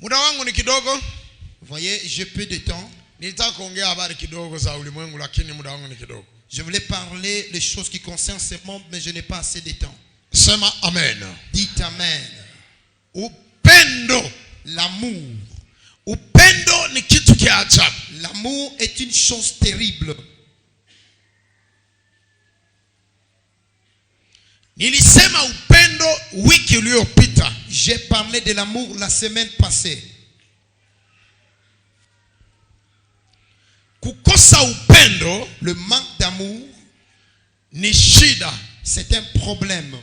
Muda wangu ni kidogo. Vous voyez, j'ai peu de temps. Nilitaka kuongea habari kidogo za ulimwengu lakini muda wangu ni kidogo. Je voulais parler les choses qui concernent ce monde, mais je n'ai pas assez de temps. Sema amen. Dites amen. Upendo, l'amour. Upendo ni kitu kia ajabu. L'amour est une chose terrible. Nilisema upendo wiki iliyopita. J'ai parlé de l'amour la semaine passée. Kukosa upendo, le manque d'amour, ni shida. C'est un problème.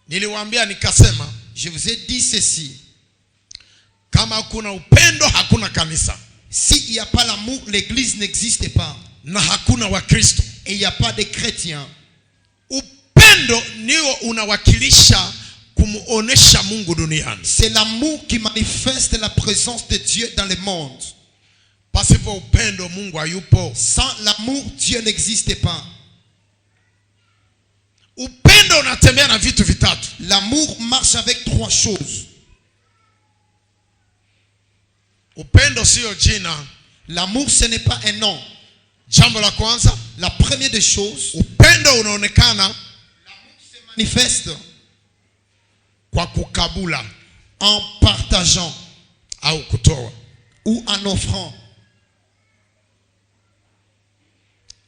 Niliwaambia nikasema, je vous ai dit ceci. Kama hakuna upendo hakuna kanisa. S'il n'y a pas l'amour, l'église n'existe pas. Na hakuna wakristo. Et il n'y a pas de chrétiens. Upendo ndio unawakilisha kumuonesha Mungu duniani. C'est l'amour qui manifeste la présence de Dieu dans le monde. Pasipo upendo Mungu hayupo. Sans l'amour, Dieu n'existe pas. Upendo unatembea na vitu vitatu. L'amour marche avec trois choses. Upendo sio jina. L'amour ce n'est pas un nom. Jambo la kwanza, la première des choses, upendo unaonekana, l'amour se manifeste kwa kukabula, en partageant au kutoa, ou en offrant.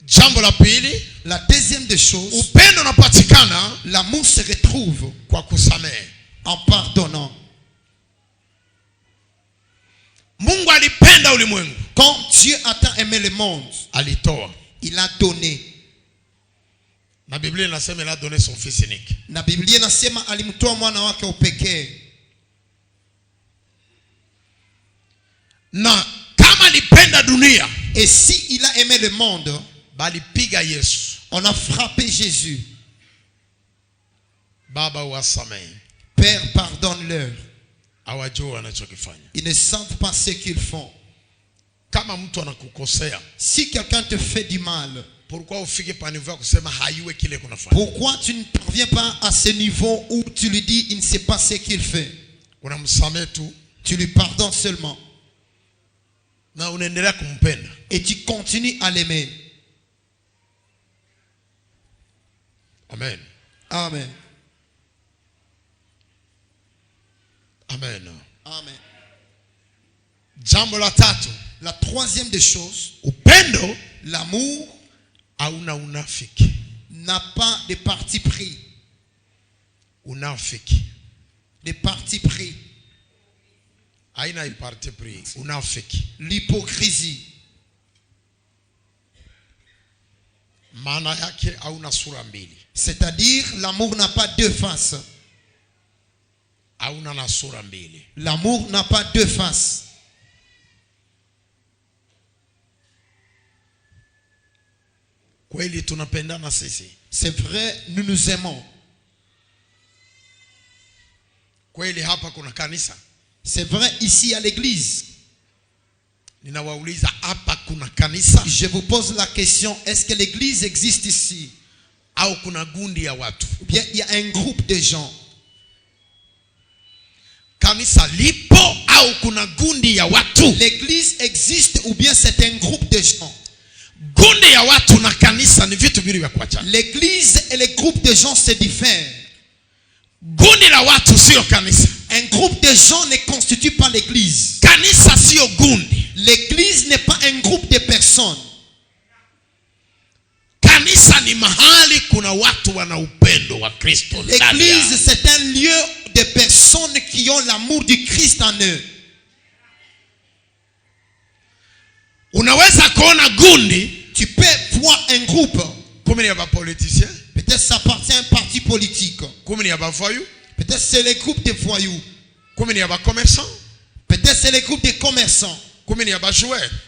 Jambo la pili, la deuxième des choses, upendo unapatikana, l'amour se retrouve kwa kusamehe, en pardonnant. Mungu alipenda ulimwengu. Quand Dieu a tant aimé le monde, alitoa. Il a donné. Na Biblia inasema il a donné son fils unique. Na Biblia inasema alimtoa mwana wake upekee. Na kama alipenda dunia, et si il a aimé le monde, balipiga Yesu. On a frappé Jésus. Baba wasamehe. Père, pardonne-leur. Ils ne savent pas ce qu'ils font. Si quelqu'un te fait du mal, pourquoi tu ne parviens pas à ce niveau où tu lui dis il ne sait pas ce qu'il fait? Tu lui pardonnes seulement. Et tu continues à l'aimer. Amen. Amen. Amen. Amen. Jambo la tatu, la troisième des choses, upendo, l'amour, hauna unafiki, n'a pas de parti pris. Unafiki, de parti pris. Haina parti pris, unafiki. L'hypocrisie. Maana yake hauna sura mbili. C'est-à-dire l'amour n'a pas deux faces. L'amour n'a pas deux faces. C'est vrai, nous nous aimons. C'est vrai, ici à l'église. Je vous pose la question, est-ce que l'église existe ici? Ou bien il y a un groupe de gens. L'église existe ou bien c'est un groupe de gens? L'église et les groupes de gens se diffèrent. Un groupe de gens ne constitue pas l'église. L'église n'est pas un groupe de personnes. L'église c'est un lieu de personnes qui ont l'amour du Christ en eux. Tu peux voir un groupe. Peut-être ça appartient à un parti politique. Peut-être c'est le groupe des voyous. Peut-être c'est le groupe des commerçants.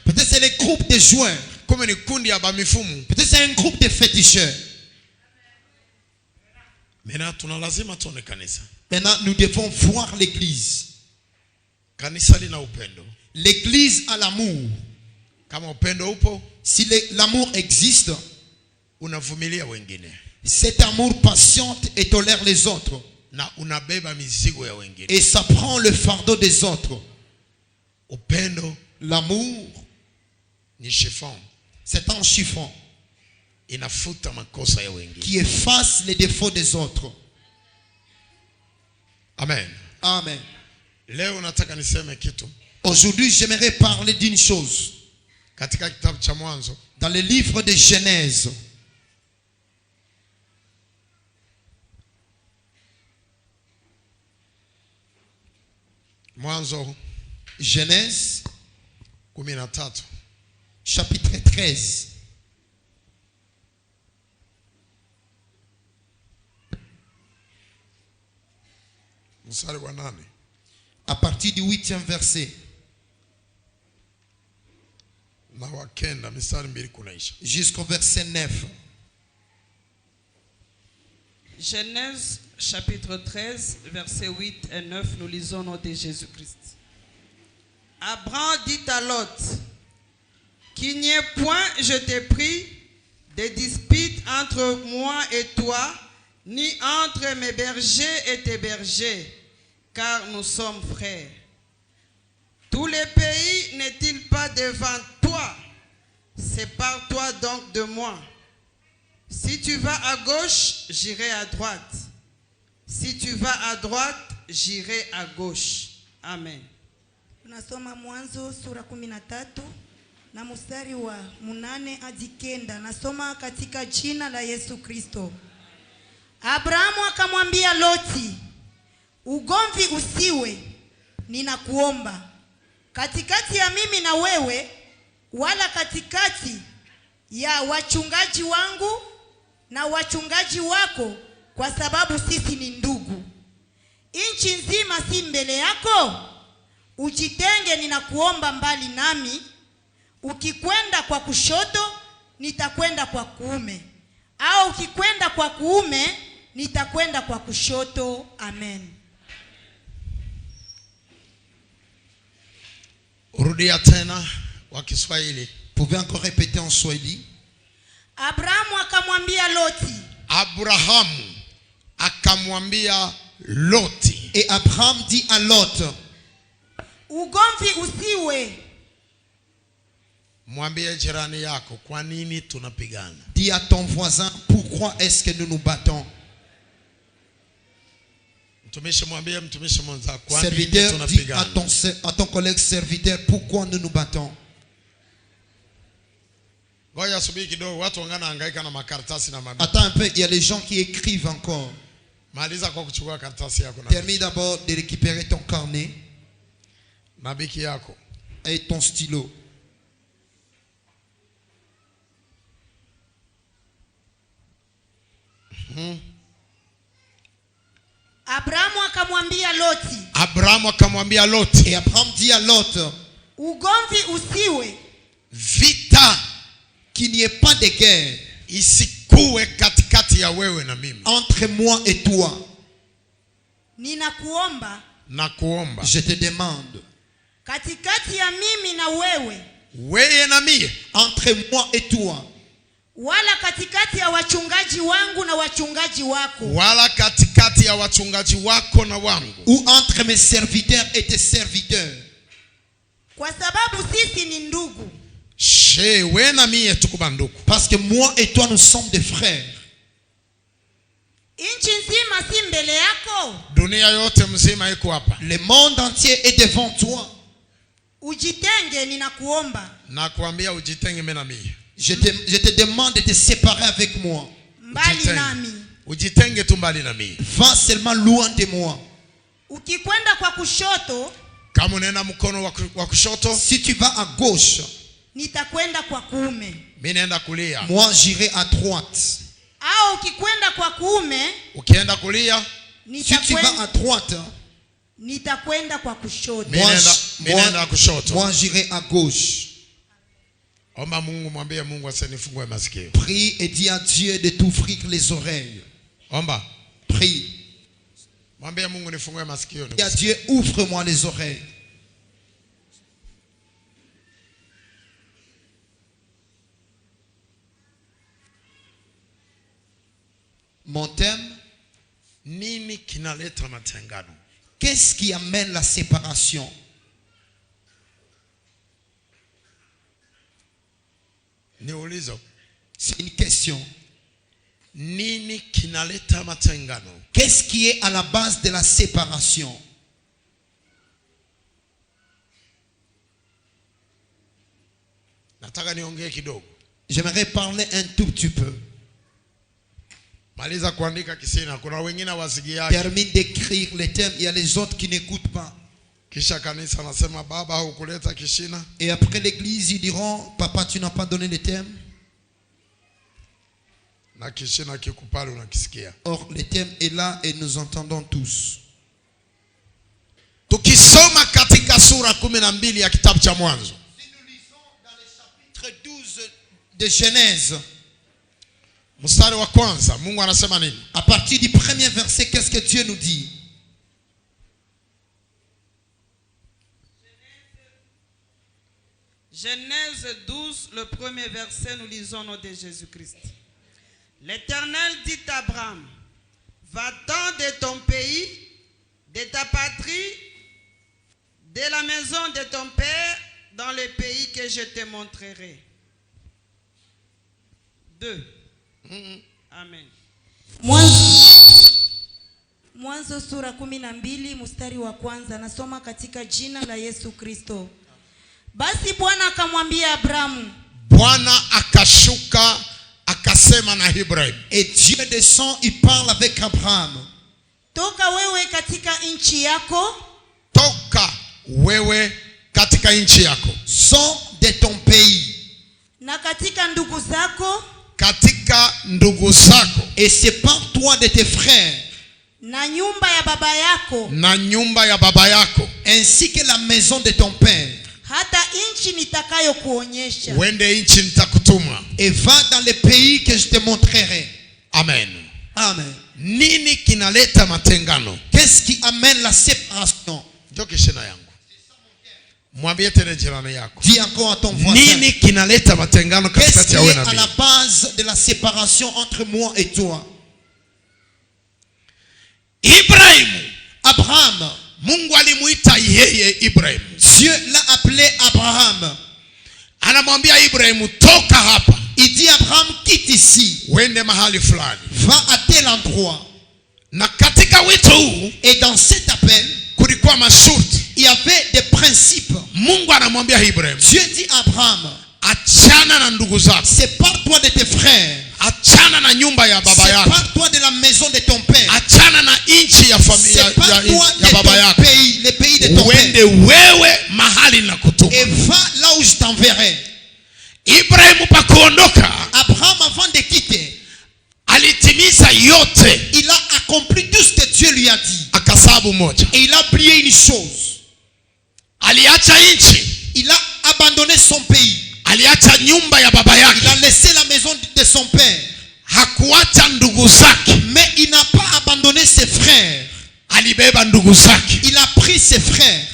Peut-être c'est le groupe des joueurs. Peut-être c'est un groupe de féticheurs. Maintenant, nous devons voir l'église. L'église a l'amour. Si l'amour existe, cet amour patiente et tolère les autres. na unabeba mizigo ya wengine. Et ça prend le fardeau des autres. Upendo, l'amour, ni chiffon. C'est un chiffon Inafuta makosa ya wengine. Qui efface les défauts des autres. Amen. Amen. Leo nataka niseme kitu. Aujourd'hui, j'aimerais parler d'une chose. Katika kitabu cha Mwanzo, dans le livre de Genèse, Mwanzo Genèse 13, chapitre 13. Mstari wa 8. À partir du 8e verset. Na wa 9 mstari 2 kunaisha. Jusqu'au verset 9. Genèse chapitre 13, versets 8 et 9, nous lisons au nom de Jésus-Christ. Abraham dit à Lot, qu'il n'y ait point, je t'ai pris, de dispute entre moi et toi, ni entre mes bergers et tes bergers, car nous sommes frères. Tous les pays n'est-il pas devant toi? Sépare-toi donc de moi. Si tu vas à gauche, j'irai à droite. Si tu vas à droite, j'irai à gauche. Amen. Tunasoma Mwanzo sura 13 na mstari wa 8 hadi 9. Nasoma katika jina la Yesu Kristo. Abrahamu akamwambia Loti, ugomvi usiwe, ninakuomba, katikati ya mimi na wewe, wala katikati ya wachungaji wangu na wachungaji wako, kwa sababu sisi ni ndugu. Nchi nzima si mbele yako? Ujitenge, ninakuomba, mbali nami. Ukikwenda kwa kushoto, nitakwenda kwa kuume, au ukikwenda kwa kuume, nitakwenda kwa kushoto. Amen. Urudia tena wa Kiswahili. Pouvez encore répéter en Swahili? Abrahamu akamwambia Loti. Abrahamu akamwambia Loti. Et Abraham dit à Lot, ugomvi usiwe. Mwambie jirani yako, kwa nini tunapigana? Dis à ton voisin, pourquoi est-ce que nous nous battons? Mtumishi mwambie mtumishi mwenza, kwa nini Serviteur, dis tunapigana? à ton collègue serviteur, pourquoi nous nous battons? Ngoja subiri kidogo, watu wangana hangaika na makaratasi na mabibi. Attends un peu, il y a les gens qui écrivent encore. Maliza kwa kuchukua karatasi yako na Termine d'abord de récupérer ton carnet na biki yako et ton stylo. Abrahamu akamwambia Loti. Abrahamu akamwambia Loti. Et Abraham dit à Lot, ugomvi usiwe. Vita, qu'il n'y ait pas de guerre isikuwe katikati ya wewe na mimi. entre moi et toi. Ninakuomba, Na kuomba, Je te demande, katikati ya mimi na wewe, wewe na mie, entre moi et toi, wala katikati ya wachungaji wangu na wachungaji wako, wala katikati ya wachungaji wako na wangu, ou entre mes serviteurs et tes serviteurs. kwa sababu sisi ni ndugu. she wewe na mie tukuba ndugu. Parce que moi et toi, nous sommes des frères. Nchi nzima si mbele yako? Dunia yote mzima iko hapa. Le monde entier est devant toi. Ujitenge, ninakuomba, Na kuambia ujitenge mimi na mie. Je te demande de te séparer avec moi. mbali nami. Ujitenge tu mbali na mie. Va seulement loin de moi. Ukikwenda kwa kushoto, Kama unaenda mkono wa kushoto, Si tu vas à gauche, nitakwenda kwa kuume, mimi naenda kulia. moi j'irai à droite. au ukikwenda kwa kuume, Ukienda kulia, Si tu vas à droite, nitakwenda kwa kushoto. mimi naenda kushoto. moi j'irai à gauche. Omba Mungu, mwambie Mungu asinifungue masikio. Prie et dis à Dieu de t'ouvrir les oreilles. Omba. Prie. Mwambie Mungu nifungue masikio. Dis à Dieu, ouvre-moi les oreilles. Mon thème, Nini kinaleta matengano? Qu'est-ce qui amène la séparation? Niulizo. C'est une question. Nini kinaleta matengano? Qu'est-ce qui est à la base de la séparation? Nataka niongee kidogo. J'aimerais parler un tout petit peu. Maliza kuandika Kisina, kuna wengine wasikiaji. Termine d'écrire les thèmes, il y a les autres qui n'écoutent pas. Kisha kanisa nasema baba hukuleta Kishina. Et après l'église, ils diront, papa, tu n'as pas donné les thèmes. Na Kishina kikupali unakisikia. Or, le thème est là et nous entendons tous. Tukisoma katika sura 12 ya kitabu cha Mwanzo. Si nous lisons dans le chapitre 12 de Genèse, mstari wa kwanza, Mungu anasema nini? à partir du premier verset, qu'est-ce que Dieu nous dit? Genèse 12, le premier verset, nous lisons au nom de Jésus-Christ. L'Éternel dit à Abraham, va-t'en de ton pays, de ta patrie, de la maison de ton père, dans le pays que je te montrerai. 2. Amen. Mwanzo sura 12 mstari wa kwanza, nasoma katika jina la Yesu Kristo. Basi Bwana akamwambia Abrahamu. Bwana akashuka akasema na Ibrahim. Et Dieu descend, il parle avec Abraham. Toka wewe katika nchi yako. Toka wewe katika nchi yako. Sors de ton pays. Na katika ndugu zako. Katika ndugu zako. Et sépare-toi de tes frères. Na nyumba ya baba yako. Na nyumba ya baba yako. Ainsi que la maison de ton père. Hata nchi nitakayo kuonyesha. Wende nchi nitakutuma. Et va dans le pays que je te montrerai. Amen. Amen. Nini kinaleta matengano? Qu'est-ce qui amène la séparation? Ndio kishina yangu. Mwambie tena jirani yako. Dis encore à ton voisin. Nini kinaleta matengano katikati ya wewe na mimi? Qu'est-ce qui est à la base de la séparation entre moi et toi? Ibrahim. Abraham. Mungu alimuita yeye Ibrahim. Dieu l'a appelé Abraham. Anamwambia Ibrahim, toka hapa. Il dit Abraham, quitte ici. Wende mahali fulani. Va à tel endroit. Na katika wito huu, et dans cet appel, kulikuwa masharti. Il y avait des principes. Mungu anamwambia Ibrahim. Dieu dit à Abraham, achana na ndugu zako. sépare-toi de tes frères. Achana na nyumba ya baba yako. Sépare-toi de la maison de ton père. Achana na nchi ya familia ya baba yako. Pays, le pays de ton Wende père. wewe mahali na kutuma. Et va là où je t'enverrai. Ibrahim pakuondoka. Abraham avant de quitter, alitimiza yote. Il a accompli tout ce que Dieu lui a dit. Akasabu moja. Et il a oublié une chose. Aliacha nchi. Il a abandonné son pays. Aliacha nyumba ya baba yake. Il a laissé la maison de son père. Hakuacha ndugu zake. Mais il n'a pas abandonné ses frères. Alibeba ndugu zake. Il a pris ses frères.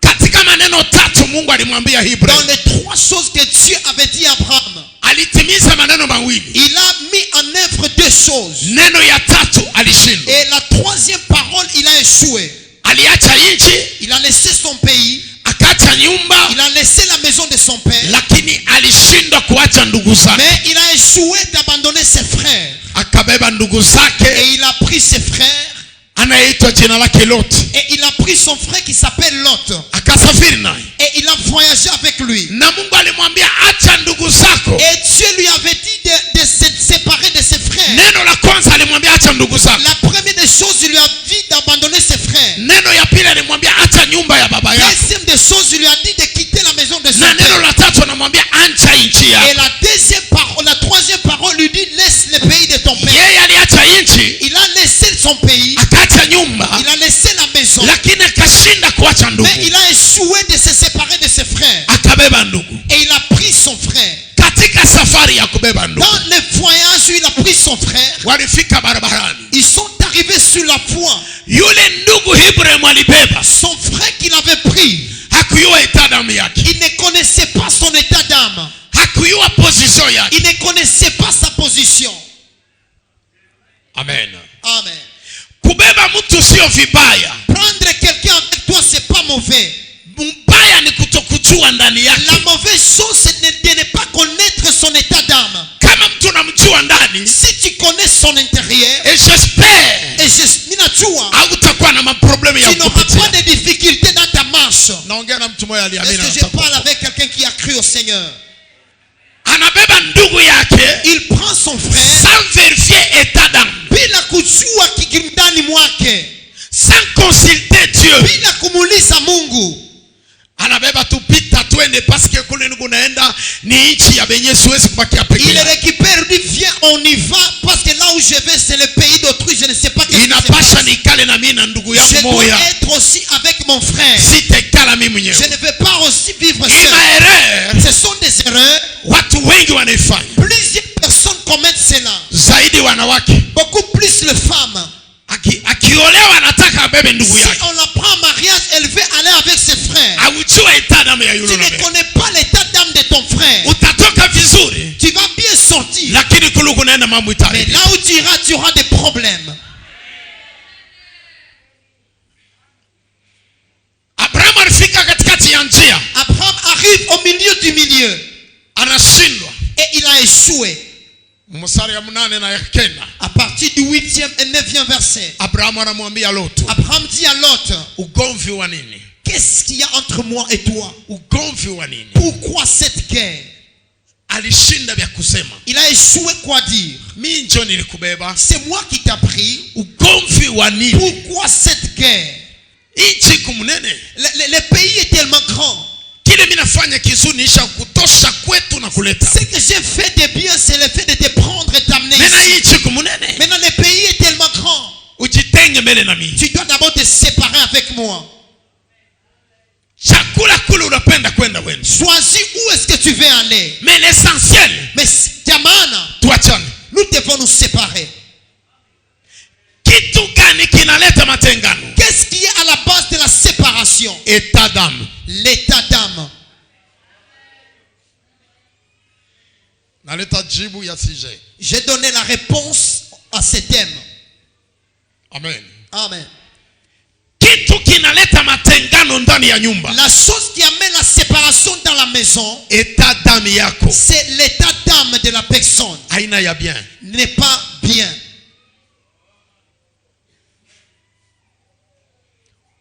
Katika maneno tatu Mungu alimwambia Ibrahim. Dans les trois choses que Dieu avait dit à Abraham, alitimiza maneno mawili. Il a mis en œuvre deux choses. Neno ya tatu alishindwa. Et la troisième parole, il a échoué. Aliacha nchi. Il a laissé son pays. Akacha nyumba. Il a laissé la maison de son père. Lakini alishindwa kuacha ndugu zake. Mais il a échoué d'abandonner ses frères. Akabeba ndugu zake. Et il a pris ses frères. Anaitwa jina lake Lot. Et il a pris son frère qui s'appelle Lot. Akasafiri naye. Et il a voyagé avec lui. Na Mungu alimwambia acha ndugu zako. Et Dieu lui avait dit de se séparer de ses frères. Neno la kwanza alimwambia acha ndugu zako. La première des choses, il lui a dit d'abandonner ses frères. Neno ya pili alimwambia acha nyumba ya baba yako. Deuxième des choses, il lui a dit de quitter la maison de son père. Na neno père. la tatu anamwambia acha nchi yako. Et la deuxième parole, la troisième parole lui dit laisse le pays de ton père. Yeye aliacha nchi. Il a laissé son pays. Akacha nyumba. Il a laissé la maison. Lakini akashinda kuacha ndugu. Mais il a échoué de se séparer de ses frères. Akabeba ndugu. Et il a pris son frère. Katika safari ya kubeba ndugu. Dans le voyage où il a pris son frère, walifika barabarani. Ils sont arrivés sur la voie. Yule ndugu Ibrahim alibeba. Son frère qu'il avait pris. Hakujua état d'âme yake. Il ne connaissait pas son état d'âme. Hakujua position yake. Il ne connaissait pas sa position. Amen. Amen. sio vibaya. Prendre quelqu'un avec toi, c'est pas mauvais. Mbaya ni kutokujua ndani yake. La mauvaise chose, c'est de ne pas connaître son état d'âme. Kama mtu unamjua ndani, Si tu connais son intérieur, et j'espère et ninajua, hautakuwa na maproblème ya tu n'auras kupitia. pas de difficultés dans ta marche. Naongea na mtu mmoja Est-ce aliamini que je parle avec quelqu'un qui a cru au Seigneur? anabeba ndugu yake Il prend son frère sans vérifier état d'âme, bila kujua kikindani mwake, sans consulter Dieu. bila kumuuliza Mungu. Anabeba tupita twende parce que kule nikunaenda ni nchi ya benye siwezi kubakia peke Il yangu. récupère, il dit viens on y va parce que là où je vais c'est le pays d'autrui, je ne sais pas qu'est-ce qui se Inapasha passe. nikale na mimi na ndugu yangu Je dois moya. être aussi avec mon frère. Sitekala mimi mwenyewe. Je ne vais pas aussi vivre Hii seul. maerere Ce sont des erreurs. watu wengi wanaifanya, Plusieurs personnes commettent cela. zaidi wanawake. Beaucoup plus les femmes. Akiolewa anataka abebe ndugu Si yake. on la prend en mariage, elle veut aller avec ses frères. Aujua état d'âme ya yule Tu ne unabeba. connais pas l'état d'âme de ton frère. Utatoka vizuri, Tu vas bien sortir. lakini kule kunaenda mambo Mais itarudi. là où tu iras, tu auras des problèmes. Abrahamu alifika katikati ya njia, Abraham arrive au milieu du milieu. anashindwa. Et il a échoué. Mstari ya 8 na ya 9. À partir du 8e et 9e verset. Abrahamu anamwambia Lot, Abraham dit à Lot, ugomvi wa nini? qu'est-ce qu'il y a entre moi et toi? Ugomvi wa nini? Pourquoi cette guerre? Alishinda vya kusema, Il a échoué quoi dire? mimi njo nilikubeba. C'est moi qui t'ai pris. Ugomvi wa nini? Pourquoi cette guerre? Nchi kumnene. Le pays est tellement grand. Kile mimi nafanya kizuri nisha kutosha kwetu na kuleta. Ce que j'ai fait de bien, c'est le fait de te prendre et t'amener Mena ici. nchi kumnene. Maintenant, le pays est tellement grand. Ujitenge mbele na mimi. Tu dois d'abord te séparer avec moi. Chakula kule unapenda kwenda wewe. Choisis où est-ce que tu veux aller. Mais l'essentiel, Mais Jamana, tuachane. nous devons nous séparer. Kitu gani kinaleta matengano? Qu'est-ce qui est à la base de la séparation? État d'âme. L'état d'âme. Naleta jibu ya sujet. J'ai donné la réponse à ce thème. Amen. Amen. Kitu kinaleta matengano ndani ya nyumba. La chose qui amène la séparation dans la maison, État d'âme yako. c'est l'état d'âme de la personne. Haina ya bien. N'est pas bien.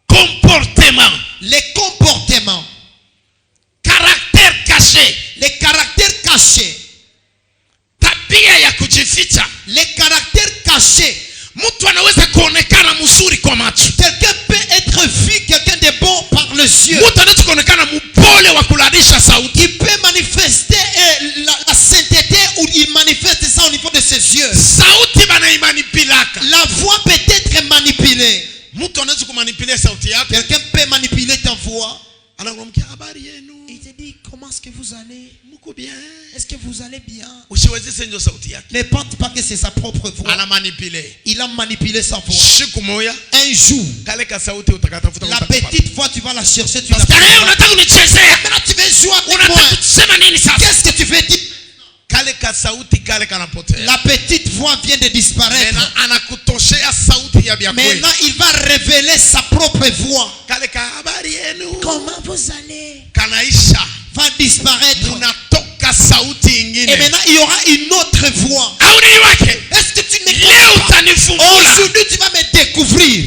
Comportement. Les comportements, Caractère caché. les caractères cachés, Tabia ya kujificha. les caractères cachés. Mtu anaweza kuonekana mzuri kwa macho. Quelqu'un peut être vu, quelqu'un de bon par les yeux. Mtu anaweza kuonekana mpole wa kulalisha sauti. Il peut manifester la sainteté ou il manifeste ça au niveau de ses yeux. Sauti banaimanipilaka. La voix peut être manipulée. Mtu anaweza kumanipulate sauti yako. Quelqu'un peut manipuler ta voix. Anakuambia habari yenu. Il te dit comment est-ce que vous allez? Mko bien? Est-ce que vous allez bien? Usiwezeshe ndio sauti yake. Ne pense pas que c'est sa propre voix. Ana manipulate. Il a manipulé sa voix. Siku moja Un jour, kale ka sauti utakatafuta la utapata. petite voix, tu vas la chercher, tu la Parce que leo unataka unichezea. Maintenant tu veux jouer avec moi. Unataka kusema nini sasa? Qu'est-ce que tu veux dire? Kale ka sauti kale kanapotea. La petite voix vient de disparaître. Maintenant anakutoshea sauti ya biakweli. Maintenant, il va révéler sa propre voix. Kale ka habari yenu. Comment vous allez? Kanaisha. Va disparaître. Unatoka sauti ingine. Et maintenant, il y aura une autre voix. Au nini wake? Est-ce que tu me Leo connais pas? utanifungula. Aujourd'hui, tu vas me découvrir.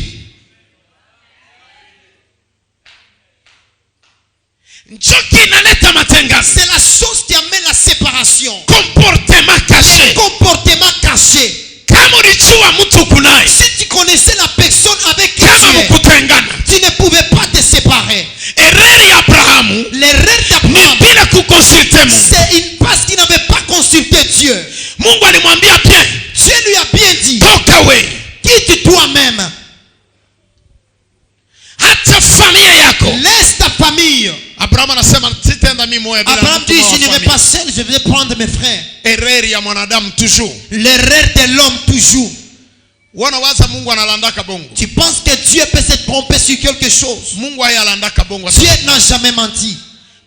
Njoki inaleta matengano. C'est la chose qui amène la séparation. Comportement caché. Comportement caché. Kama ulijua mtu kunaye. Si tu connaissais la personne avec qui Kama tu es, mkutengana. tu ne pouvais pas te séparer. Erreur ya Abrahamu L'erreur ni d'Abraham, bila kukonsulte Mungu. c'est une parce qu'il n'avait pas consulté Dieu. Mungu alimwambia bien, Dieu lui a bien dit, toka we. quitte toi-même, Hata familia yako. laisse ta famille. Abrahamu anasema sitaenda mimi moja bila Abraham mtu dit, wa je n'irai familia. pas seul, je vais prendre mes frères. Erreur ya mwanadamu toujours. L'erreur de l'homme toujours. Wanawaza Mungu analandaka bongo. Tu penses que Dieu peut se tromper sur quelque chose? Mungu haya alandaka bongo. Dieu n'a jamais menti.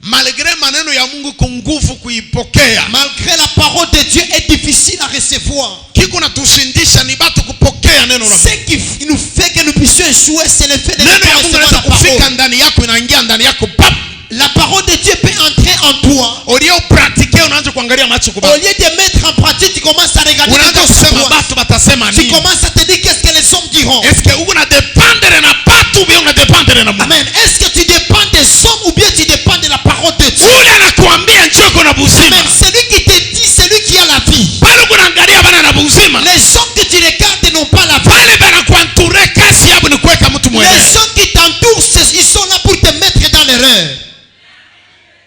malgré maneno ya Mungu iko nguvu kuipokea. Malgré la parole de Dieu est difficile à recevoir. Kiko natushindisha ni batu kupokea neno la Mungu. Ce qui nous fait que nous puissions échouer, c'est le fait de Neno ya Mungu recevoir inaweza la kufika parole. ndani yako, inaingia ndani yako pap. La parole de Dieu peut entrer en toi. Au lieu pratiquer unaanza kuangalia macho Au kubwa. lieu de mettre en pratique, tu commences à regarder les Unaanza gens sur kusema toi. batu batasema Tu nini? commences à te dire qu'est-ce que les hommes diront. Est-ce que uko na dependre na batu ou bien una dependre na Mungu? Amen. Est-ce que tu dépends des hommes ou bien tu dépends de la parole de Dieu? Ule anakuambia njoo kuna buzima. Amen. Celui qui te dit, celui qui a la vie. Bado kunaangalia bana na buzima. Les hommes que tu regardes n'ont pas la vie. Wale bana kuanture kazi yabo ni kuweka mtu mwenyewe. Les gens qui t'entourent, ils sont là pour te mettre dans l'erreur.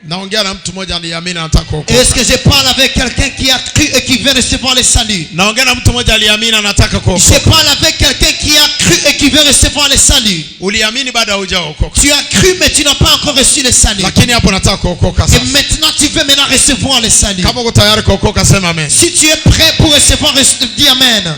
Naongea na mtu mmoja aliamini anataka kuokoka. Est-ce que je parle avec quelqu'un qui a cru et qui veut recevoir le salut? Naongea na mtu mmoja aliamini anataka Je kuokoka. parle avec quelqu'un qui a cru et qui veut recevoir le salut. Uliamini bado hujaokoka. Tu as cru mais tu n'as pas encore reçu le salut. Lakini hapo nataka kuokoka Et sasa. maintenant tu veux maintenant recevoir le salut. Kama uko tayari kuokoka sema amen. Si tu es prêt pour recevoir, dis amen.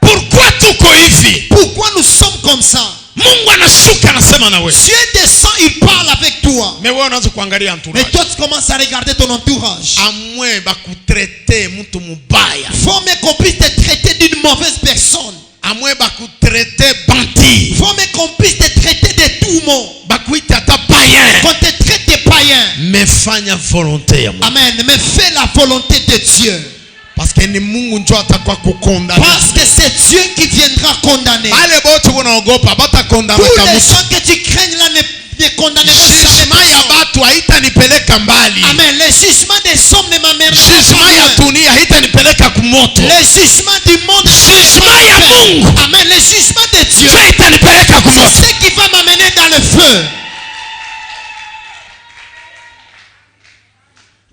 Pourquoi tuko hivi? Pourquoi nous sommes comme ça? Mungu anashuka anasema na wewe. Dieu descend, il parle avec toi. Mais wewe unaanza kuangalia Mais entourage. toi tu commences à regarder ton entourage. Amwe bakutraite mtu mubaya. Faut même qu'on puisse te traiter d'une mauvaise personne. Amwe bakutraite banti. Faut même qu'on puisse te traiter de tout mot. Bakuita ata païen. Qu'on te traite de païen. Mais fanya volonté ya Mungu. Amen. Mais fais la volonté de Dieu. Parce que ni Mungu njoo atakuwa kukondana. Parce que c'est Dieu qui viendra condamner. Wale bote unaogopa batakondana Tous kama les gens que tu craignes là ne condamneront jamais jugement ya personne. batu haitanipeleka mbali. Amen. Le jugement des hommes ne m'amènera Jugement ya pas loin. dunia haitanipeleka kumoto. Le jugement du monde ne Jugement ya m'amènera pas Mungu loin. Amen. Le jugement de Dieu, njoo itanipeleka kumoto. c'est ce qui va m'amener dans le feu.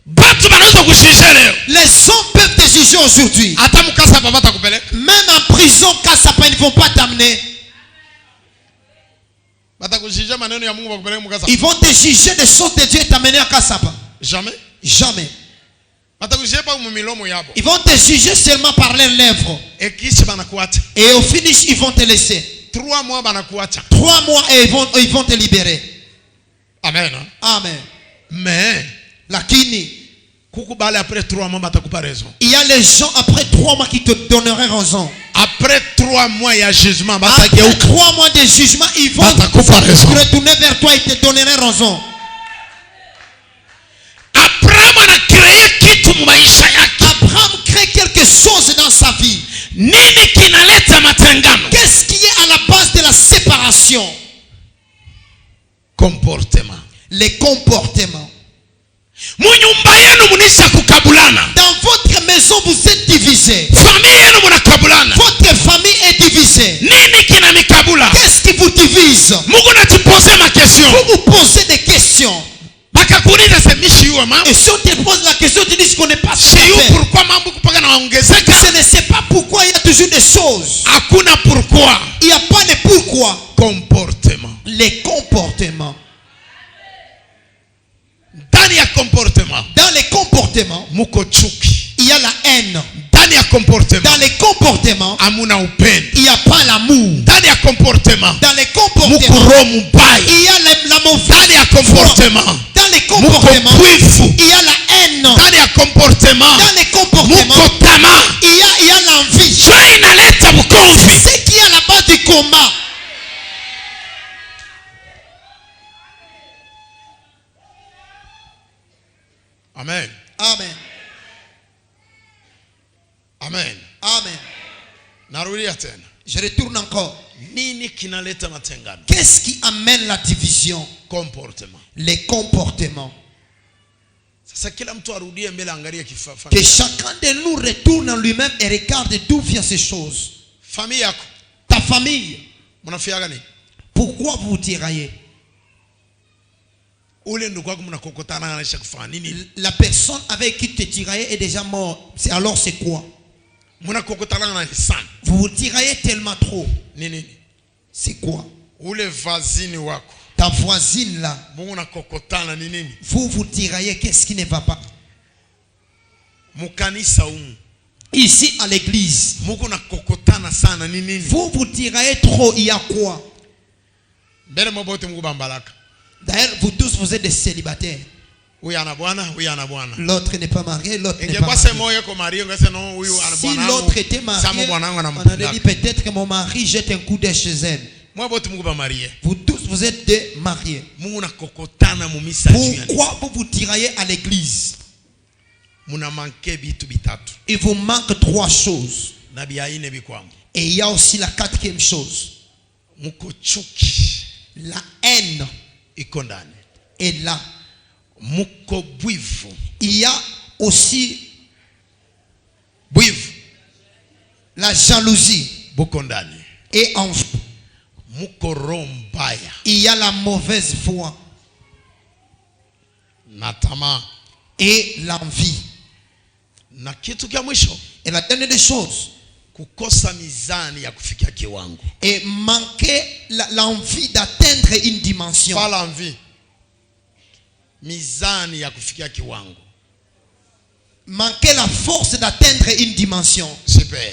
Batu banaweza kushusha leo. Les hommes peuvent te juger aujourd'hui. Hata mkasa baba atakupeleka. Même en prison, quand ça ils ne vont pas t'amener. Batakushusha maneno ya Mungu bakupeleka mkasa. Ils vont te juger des choses de Dieu et t'amener à Kassapa. Jamais. Jamais. Batakushusha pa mumilomo yabo. Ils vont te juger seulement par leurs lèvres. Et kisha banakuacha. Et au finish, ils vont te laisser. 3 mois banakuacha. 3 mois et ils vont te libérer. Amen. Amen. Mais Lakini, kukubali après 3 mois batakupa raison. il y a les gens après 3 mois qui te donneraient raison. Après 3 mois il y a jugement. Après 3 mois de jugement, ils vont Batakupa raison. retourner vers toi et te donneraient raison. Abraham anacree kitu mumaisha yake. Abraham crée quelque chose dans sa vie. Nini kinaleta matengano? Qu'est-ce qui est à la base de la séparation? Comportement. Les comportements. Munyumba yenu munisha kukabulana. Dans votre maison, vous êtes divisés. Familia yenu munakabulana. Votre famille est divisée. Nini kinanikabula? Qu'est-ce qui vous divise? Mungu natipose ma question. Vous vous posez des questions. Bakakuuliza semishi yuwa mambo. Et si on te pose la question, tu dis qu'on n'est pas sûr. Siyo pourquoi mambo kupaka na waongezeka. Je ne sais pas pourquoi il y a toujours des choses. Hakuna pourquoi. Il n'y a pas de pourquoi. Comportement. Les comportements. Ndani ya comportement. Dans les comportements, Muko chuki. il y a la haine. Ndani ya comportement. Dans les comportements, Amuna upendo. il n'y a pas l'amour. Ndani ya comportement. Dans les Muko comportements, roho mubaya. il y a la mauvaise Ndani ya comportement. Dans les Muko comportements, kwifu. il y a la haine. Ndani ya comportement. Dans les comportements, Muko tamaa. il y a l'envie. Njoo inaleta bukomvi. C'est ce qui est à la base du combat. Amen. Amen. Amen. Amen. Narudia tena. Je retourne encore. Nini kinaleta matengano? Qu'est-ce qui amène la division? Comportement. Les comportements. Sasa kila mtu arudie mbele angalie kifafa. Que chacun de nous retourne en lui-même et regarde d'où viennent ces choses. Famille yako. Ta famille. Munafiaga nini? Pourquoi vous tiraillez? Ule ndugu wako mnakokotana anaisha kufanya nini? La personne avec qui tu te tiraillais est déjà mort. Alors c'est quoi? Mnakokotana na sana. Vous vous tiraillez tellement trop. Nini? C'est quoi? Ule vazini wako. Ta voisine là. Mnakokotana ni nini? Vous vous tiraillez, qu'est-ce qui ne va pas? Mukanisa umu. Ici à l'église. Muko nakokotana sana ni nini? Vous vous tiraillez trop, il y a quoi? Mbele mbote Mungu bambalaka. D'ailleurs, vous tous, vous êtes des célibataires. L'autre n'est pas marié, l'autre n'est pas marié. Si l'autre était marié, on aurait dit peut-être que mon mari jette un coup d'œil chez elle. Vous tous, vous êtes des mariés. Pourquoi vous vous tiraillez à l'église? Il vous manque 3 choses. Et il y a aussi la 4e chose. La haine est là. Il y a aussi la jalousie et envie. Il y a la mauvaise foi et l'envie. Et la dernière des choses, et manquer l'envie d'atteindre une dimension. Pas l'envie. Mizani ya kufikia kiwango. Manquer la force d'atteindre une dimension. Super.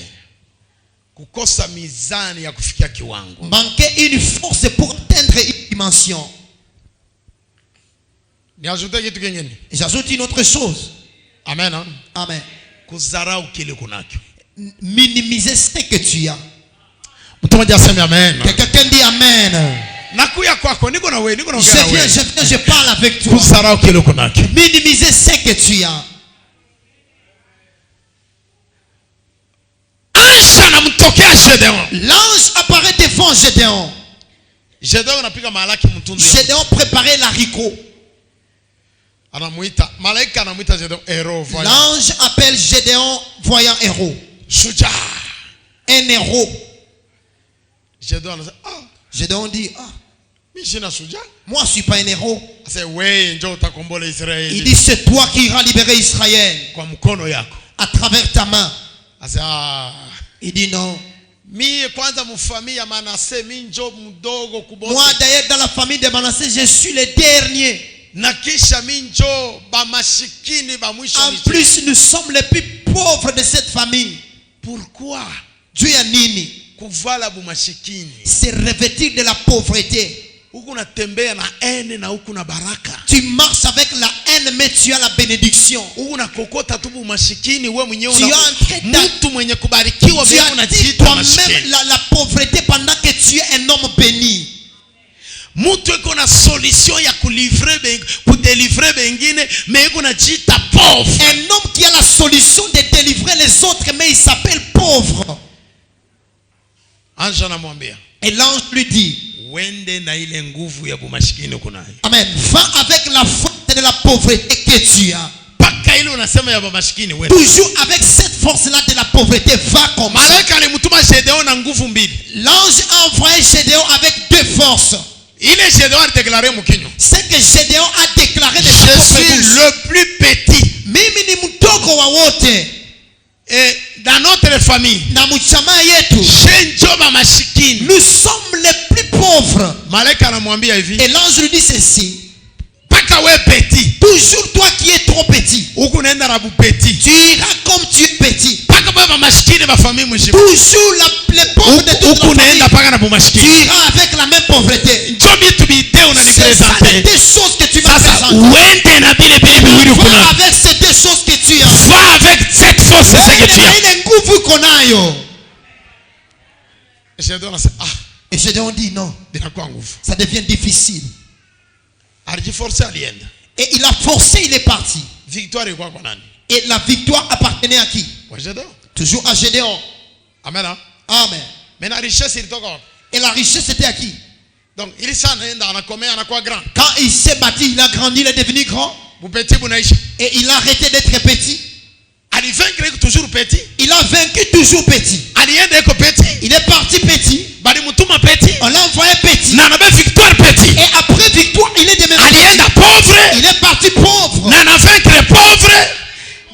Kukosa mizani ya kufikia kiwango. Manquer une force pour atteindre une dimension. J'ajoute une autre chose. Amen. Hein? Amen. Kuzarau kile kunakyo. Minimiser ce que tu as. Amen. Quelqu'un dit amen. Je parle avec toi. Minimiser ce que tu as. L'ange apparaît devant Gédéon. Gédéon préparait l'haricot. L'ange appelle Gédéon voyant héros. Un héros. Gédéon dit, moi je ne suis pas un héros. Il dit, c'est toi qui iras libérer Israël à travers ta main. Il dit non. Moi d'ailleurs dans la famille de Manassé, je suis le dernier. En plus, nous sommes les plus pauvres de cette famille. Pourquoi? Dieu a nini. C'est revêtir de la pauvreté. Tu marches avec la haine, mais tu as la bénédiction. Tu as dit toi-même la pauvreté pendant que tu es un homme béni. Un homme qui a la solution de délivrer les autres, mais il s'appelle pauvre. Et l'ange lui dit, amen, va avec la force de la pauvreté que tu as. Toujours avec cette force-là de la pauvreté, va comme ça. L'ange a envoyé Gédéon avec 2 forces. C'est que Gédéon a déclaré de sa propre bouche, je suis le plus petit. Et dans notre famille, nous sommes les plus pauvres. Et l'ange lui dit ceci, toujours toi qui es trop petit, tu iras comme tu es petit. Toujours les pauvres de toute la famille, tu iras avec la même pauvreté. C'est ça les 2 choses que tu vas présenter. Va avec ces 2 choses que tu as. Va avec cette force que tu as. Et Gédéon dit non. Ça devient difficile. Et il a forcé, il est parti. Et la victoire appartenait à qui? Toujours à Gédéon. Amen. Amen. Et la richesse était à qui? Donc, quand il s'est bâti, il a grandi, il est devenu grand. Et il a arrêté d'être petit. Il a vaincu toujours petit. Il est parti petit. On l'a envoyé petit. Et après victoire, il est devenu pauvre. Il est parti pauvre.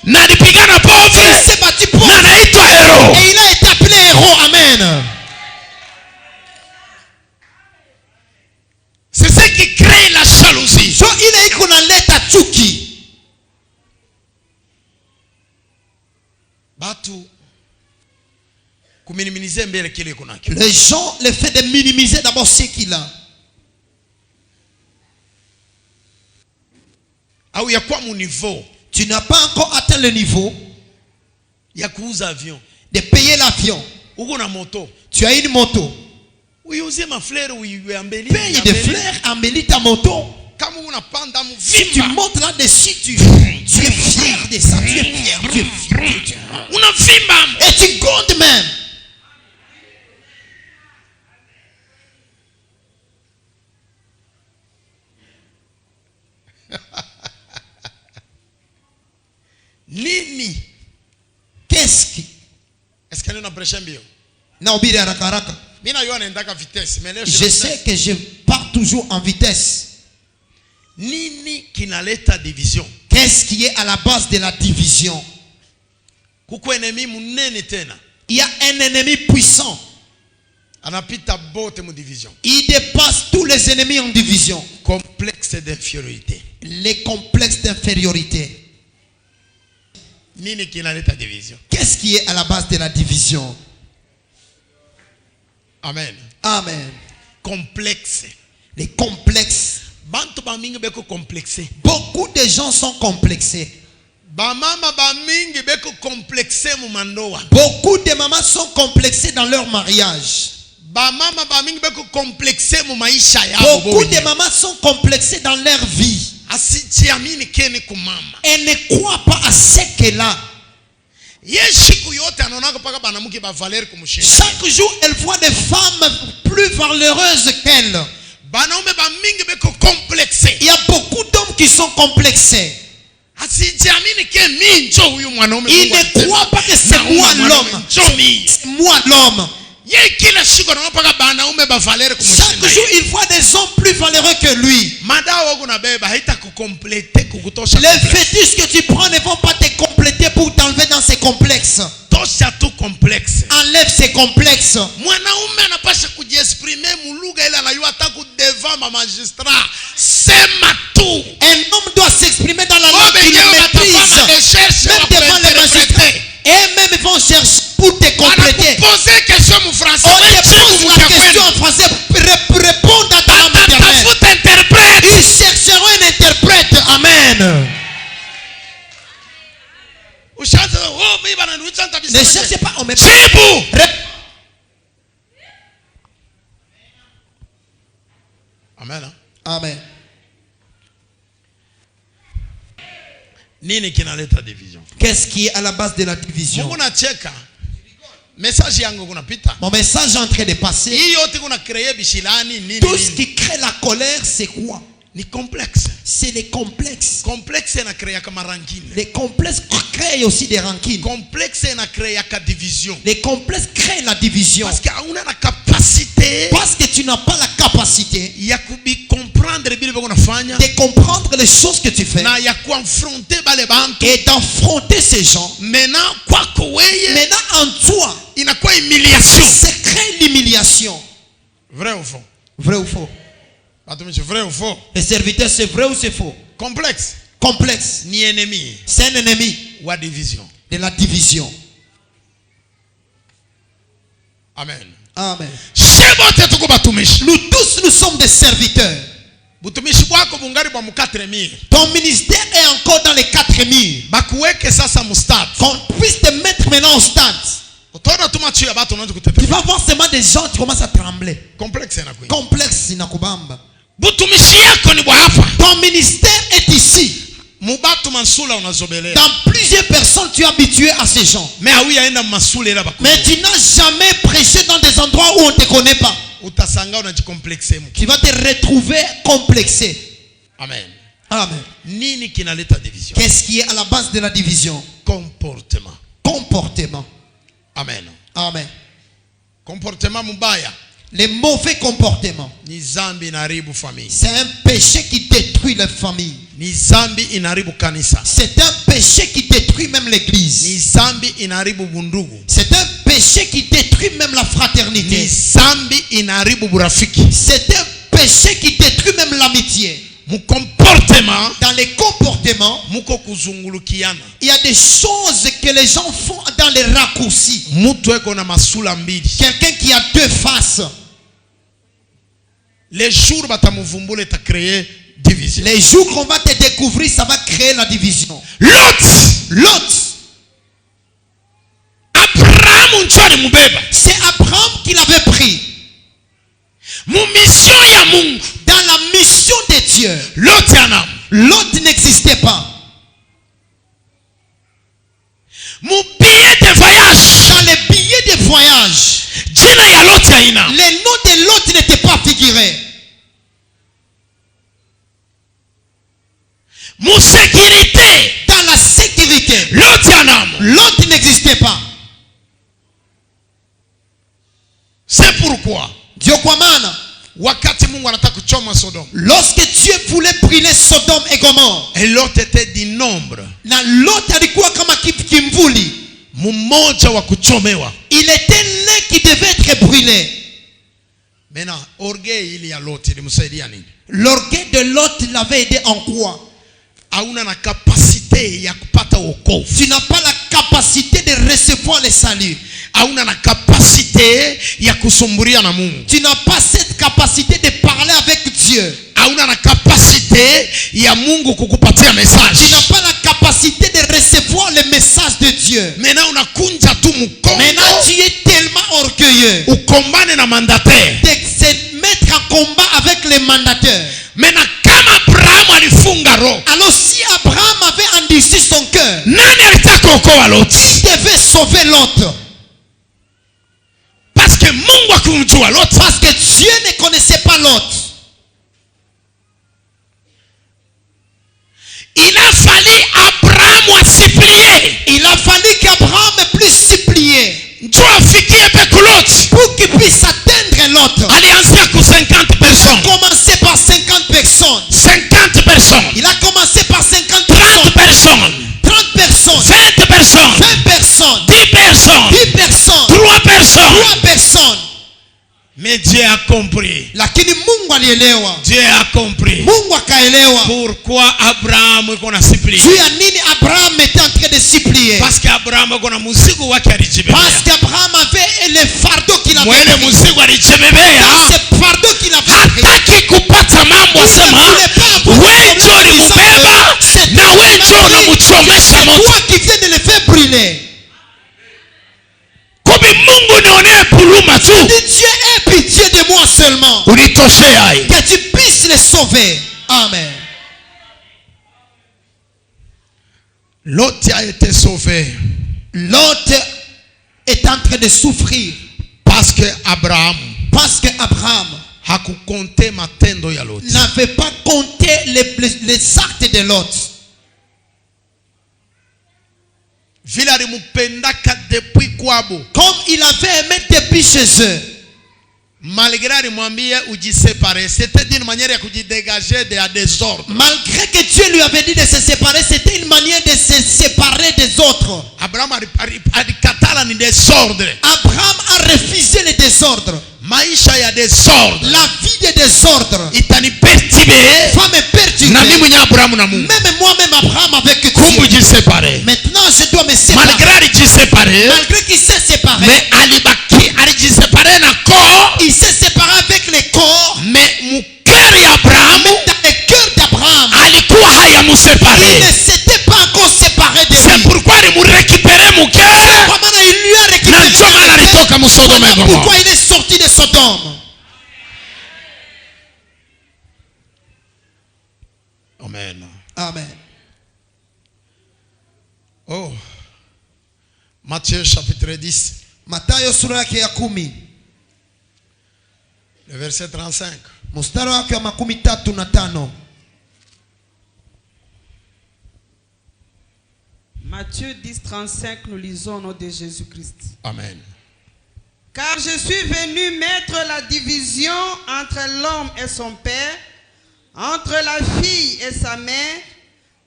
Il s'est battu pauvre. Et il a été appelé héros. Amen. C'est ce qui crée la jalousie. So il est qu'on a l'état tchuki. Les gens, le fait de minimiser d'abord ce qu'il a. au ya kwa mu niveau tu n'as pas encore atteint le niveau ya kuuza avion. de payer l'avion. Uko na moto. Tu as une moto. Uyuzie mafleur uyambeli. Paye des fleurs, embellis ta moto. Kama unapanda Si tu mvimba. montes là-dessus, tu es fier de ça. Tu es fier, tu es fier. Unavimba. Et tu gondes même. Nini? Qu'est-ce qui... Est-ce qu'elle est en prêche bio? Naobiri haraka haraka. Mina yo anaendaka vitesse, mais leo Je sais que je pars toujours en vitesse. Nini kinaleta division? Qu'est-ce qui est à la base de la division? Kuko enemi munene tena. Il y a un ennemi puissant. Anapita bote mu division. Il dépasse tous les ennemis en division. Complexe d'infériorité. Les complexes d'infériorité. Nini kinaleta division? Qu'est-ce qui est à la base de la division? Amen. Amen. Complexe. Les complexes. Bantu ba mingi beko complexé. Beaucoup de gens sont complexés. Ba mama ba mingi beko complexé mu mandoa. Beaucoup de mamans sont complexées dans leur mariage. Ba mama ba mingi beko complexé mu maisha yabo. Beaucoup de mamans sont complexées dans leur vie. Asijiamini kene kumama. Elles ne croient pas à ce qu'elle a. Yeshiku yote anaonaka paka banamuke ba Valeri kumushinda. Chaque jour, elle voit des femmes plus valeureuses qu'elle. Banaume ba mingi beko complexé. Il y a beaucoup d'hommes qui sont complexés. Asijiamini ke minjo huyu mwanaume. Ils ne croient pas que c'est moi l'homme. C'est moi l'homme. Ye kila siku anaopaka banaume ba Valeri kumushinda. Chaque jour, il voit des hommes plus valeureux que lui. Madawa kuna beba haita kukomplete kukutosha. Les fétiches que tu prends ne vont pas te compléter pour t'enlever dans ces complexes. Tosha tu complexe. Enlève ces complexes. Mwanaume anapasha kujiexprimer mulugha ile anayua hata devant ma magistrat. Sema tu. Un homme doit s'exprimer dans la langue qu'il Wenyewe maîtrise. watafanya recherche Même wa devant les magistrats. kuinterprete. Et même ils vont chercher pour te compléter. Anakupoze question mu français. On te pose la question en français pour répondre à ta langue maternelle. Tafuta interprète. Ils chercheront un interprète. Amen. Ushaanza oh mimi bana niuliza kabisa. Ne cherchez pas. On met pas. Jibu. Amen. Amen. Nini kinaleta division? Qu'est-ce qui est à la base de la division? Mungu nacheka. Message yangu kunapita. Mon message est en train de passer. Hii yote kuna créer bishilani nini? Tout ce qui crée la colère, c'est quoi? Ni complexe. C'est les complexes. Complexe na créer kama rancune. Les complexes créent aussi des rancines. Complexe na créer ka division. Les complexes créent la division. Parce que hauna na capacité Parce que tu n'as pas la capacité ya comprendre bile bako nafanya de comprendre les choses que tu fais na ya confronter bale bantu. et d'affronter ces gens. Maintenant kwako weye Maintenant, en toi, inakuwa humiliation. c'est créer l'humiliation. Vrai ou faux? Vrai ou faux? Batumishi vrai ou faux? Les serviteurs, c'est vrai ou c'est faux? Complexe Complexe. ni ennemi C'est un ennemi wa division. de la division. Amen. Amen. Shebote tuko batumishi. Nous tous, nous sommes des serviteurs. Butumishi bwako bungari bwa mu 4000. Ton ministère est encore dans les 4000. Bakuweke sasa mu start. Qu'on puisse te mettre maintenant au stade. Utaona tu macho ya batu unaanza Tu kutetemeka. vas voir seulement des gens qui commencent à trembler. Complexe na kuingia. Complexe inakubamba. Butumishi yako ni bwa hapa. Ton ministère est ici. Mubatu mansula unazobelea. Dans plusieurs personnes, tu es habitué à ces gens. Mais hauyaenda masule ila baku. Mais tu n'as jamais prêché dans des endroits où on ne te connaît pas. Utasanga unajikomplexer mu. Tu vas te retrouver complexé. Amen. Amen. Nini kinaleta division? Qu'est-ce qui est à la base de la division? Comportement. Comportement. Amen. Amen. Comportement mubaya Les mauvais comportements. ni zambi inaharibu famille. C'est un péché qui détruit la famille. Ni zambi inaharibu kanisa. C'est un péché qui détruit même Ni l'église. zambi inaharibu bundugu. C'est un péché qui détruit même la Ni fraternité. zambi inaharibu burafiki. C'est un péché qui détruit même l'amitié. Mu comportement Dans les comportements, muko kuzungulukiana. il y a des choses que les gens font dans les raccourcis. Mutu eko na masula mbili. Quelqu'un qui a deux faces. Les jours batamuvumbula ta créer division. Les jours qu'on va te découvrir, ça va créer la division. Lot Abraham njo alimubeba. C'est Abraham qui l'avait pris. Mu mission ya Mungu. Dans la mission de Dieu, Lot n'existait pas. Mu billet de voyage. Dans les billets de voyage, Jina ya Lot yaina. les noms de Lot n'étaient pas figurés. Mu sécurité. Dans la sécurité, Lot n'existait pas. C'est pourquoi Dieu kwa maana, wakati Mungu anataka kuchoma Sodome, lorsque Dieu voulait brûler Sodome et Gomorrhe, et Lot était du nombre, na Lot alikuwa kama kimvuli. mmoja wa kuchomewa. Il était l'un qui devait être brûlé. Maintenant, orgueil ili ya Lot ilimsaidia nini? L'orgueil de Lot l'avait aidé en quoi? Hauna na capacité ya kupata wokovu. Tu n'as pas la capacité de recevoir le salut. Hauna na capacité ya kusumburia na Mungu. Tu n'as pas cette capacité de parler avec Dieu. Hauna na capacité ya Mungu kukupatia message. Tu n'as pas la capacité de recevoir le message de Dieu. Maintenant unakunja tu mkongo. Maintenant tu es tellement orgueilleux Ukombane na mandataire. de se mettre en combat avec les mandataires. Maintenant kama Abraham alifunga roho, Alors si Abraham avait endurci son cœur, nani alitaka kuokoa Lot? il devait sauver l'autre. Parce que Mungu akumjua Lot. Parce que Dieu ne connaissait pas l'autre. Il a fallu Abraham supplier. Il a fallu qu'Abraham puisse supplier Njo afikie peku Lot. pour qu'il puisse atteindre l'autre. Alianzia ku 50 personnes. Commencé par 50 personnes. 50 personnes. Il a commencé par 50 30 personnes. personnes. 30 personnes. 20 personnes. 20 personnes. 10 personnes. 10 personnes. 3 personnes. 3 personnes. Mais Dieu a compris. Lakini Mungu alielewa. Dieu a compris. Mungu akaelewa. Pourquoi Abraham iko na supplier? Juu ya nini Abraham était en train de supplier? Parce que Abraham iko na mzigo wake alijibebea. Parce qu'Abraham avait le fardeau qu'il avait Mwele pris. mzigo alijibebea. C'est fardeau qu'il avait pris. Hataki kupata mambo asema wewe ndio ulimubeba na wewe ndio unamchomesha moto. Toi qui viens de le faire brûler. Kumbe Mungu nionee puruma tu. Dieu ait pitié de moi seulement. Ulitoshea hii. Que tu puisses les sauver. Amen. Lot a été sauvé. Lot est en train de souffrir. Parce que Abraham Abraham hakukonte matendo ya Lot. n'avait pas compté les actes de Lot. Vile alimupendaka depuis kwabo. Comme il avait aimé depuis chez eux. Malgré alimwambie ujiséparer, c'était d'une manière ya kujidégager de la désordre. Malgré que Dieu lui avait dit de se séparer, c'était une manière de se séparer des autres. Abraham alikatala ni désordre. Abraham a refusé le désordre. Maisha ya désordre. La vie de désordre Itani perturbe. va me perturber. Na mimi nya Abraham na Mungu. Même moi-même Abraham avec Dieu. Kumbu jiséparer. Maintenant je dois me séparer. Malgré alijiséparer. Malgré qu'il s'est séparé. Mais alibaki alijiséparer na corps. Il s'est séparé avec les corps. Mais mukeri Abraham. Dans le cœur d'Abraham. Alikuwa hayamuséparer. Il ne s'était pas encore séparé de lui. C'est pourquoi alimurécupérer mukeri. Comment il lui a récupéré. Na ndio maana alitoka mu Sodome na Gomorrhe. Pourquoi il est sorti de Sodome. Amen. Amen. Oh. Matthieu chapitre 10. Mathayo sura yake ya 10. Le verset 35. Mstari wake wa 35. Matthieu 10, 35, nous lisons au nom de Jésus-Christ. Amen. Car je suis venu mettre la division entre l'homme et son père, entre la fille et sa mère,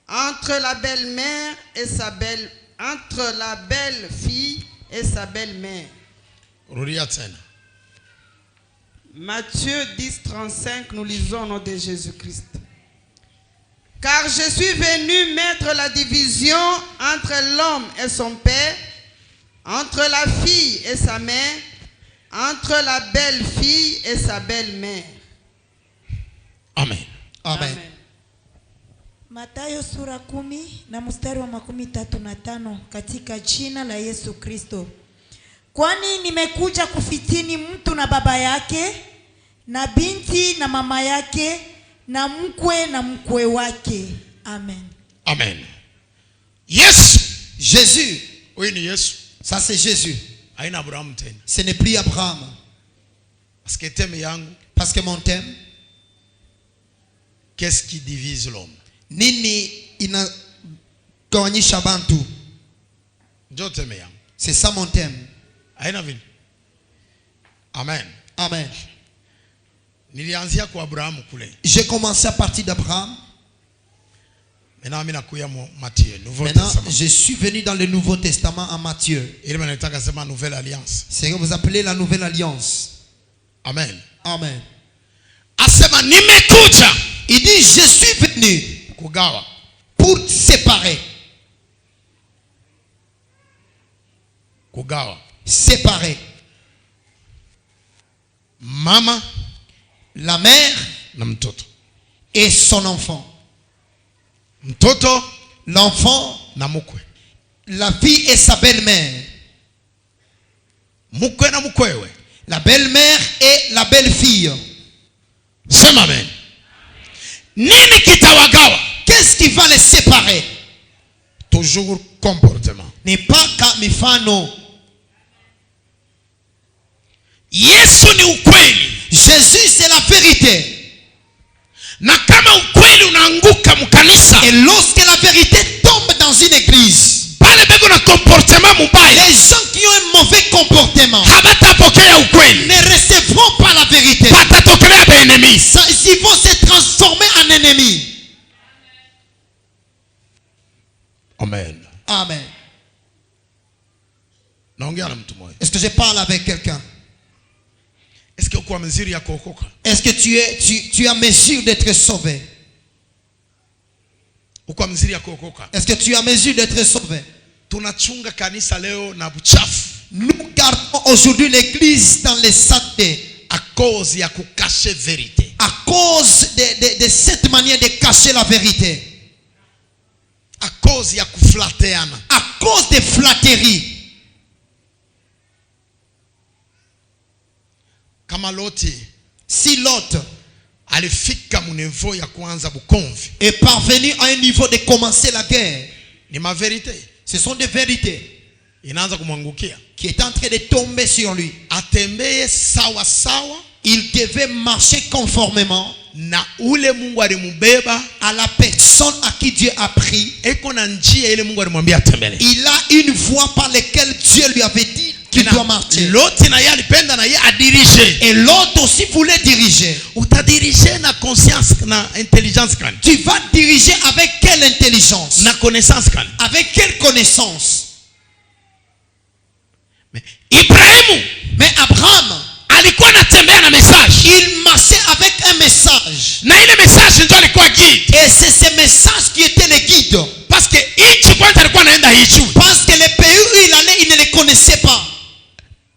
entre la belle-mère et sa belle, entre la belle-fille et sa belle-mère. Rudia tena. Matthieu 10, 35, nous lisons au nom de Jésus-Christ. Car je suis venu mettre la division entre l'homme et son père, entre la fille et sa mère, entre la belle-fille et sa belle-mère. Amen. Amen. Mathayo sura 10 na mstari wa 35 katika jina la Yesu Kristo. Kwani nimekuja kufitini mtu na baba yake na binti na mama yake na mkwe na mkwe wake. Amen. Amen. Yesu. Jésus. Oui, ni Yesu. Ça c'est Jésus. Haina Abraham tena. Ce n'est plus Abraham. Parce que thème yangu. Parce que mon thème. Qu'est-ce qui divise l'homme? Nini inagawanyisha bantu? Ndio thème yangu. C'est ça mon thème. Haina vile. Amen. Amen. Nilianzia kwa Abraham kule. J'ai commencé à partir d'Abraham. Maintenant minakuya Matthieu, Nouveau Maintenant, Testament. je suis venu dans le Nouveau Testament en Matthieu. Il m'anataka sema nouvelle alliance. C'est ce que vous appelez la nouvelle alliance. Amen. Amen. Asema nimekuja. Il dit je suis venu Kugawa. pour séparer. Kugawa. Séparer. Mama La mère na mtoto. et son enfant. Mtoto L'enfant, na mukwe. la fille et sa belle-mère. Mukwe na mukwewe. La belle-mère et la belle-fille. Sema amen. Nini kitawagawa? Qu'est-ce qui va les séparer? Toujours comportement. Ni paka mifano. Yesu ni ukweli. Jésus c'est la vérité. Na kama ukweli unaanguka mkanisa, Et lorsque la vérité tombe dans une église, pale bego na comportement mubaya, les gens qui ont un mauvais comportement habatapokea ukweli. ne recevront pas la vérité. Batatokelea baenemi. Ils vont se transformer en ennemis. Amen. Amen. Naongea na mtu mmoja. Est-ce que je parle avec quelqu'un? Est-ce que uko mzuri ya kuokoka? Est-ce que tu as mesure d'être sauvé? Uko mzuri ya kuokoka? Est-ce que tu as mesure d'être sauvé? Tunachunga kanisa leo na buchafu. Nous gardons aujourd'hui l'église dans les saletés À cause ya kukache vérité. à cause de cette manière de cacher la vérité, À cause ya kuflateana. à cause des flatteries. Kama Loti Si Lot alifika mniveau ya kuanza bukomvi, est parvenu à un niveau de commencer la guerre, ni ma vérité ce sont des vérités inaanza kumwangukia. qui est en train de tomber sur lui. Atembee sawa sawa Il devait marcher conformément na ule Mungu alimubeba. à la personne à qui Dieu a pris. Eko na njia ile Mungu alimwambia atembele. Il a une voie par laquelle Dieu lui avait dit qu'il doit marcher. Loti na yeye alipenda na yeye adirige. Et l'autre aussi voulait diriger. Utadirige na conscience na intelligence kani? Tu vas diriger avec quelle intelligence? Na connaissance kani? Avec quelle connaissance? Ibrahimu, Mais Abraham, alikuwa anatembea na message. il marchait avec un message. Na ile message ndio alikuwa guide. Et c'est ce message qui était le guide. Parce que nchi kwanza alikuwa anaenda hichu. Parce que le pays où il allait, il ne le connaissait pas.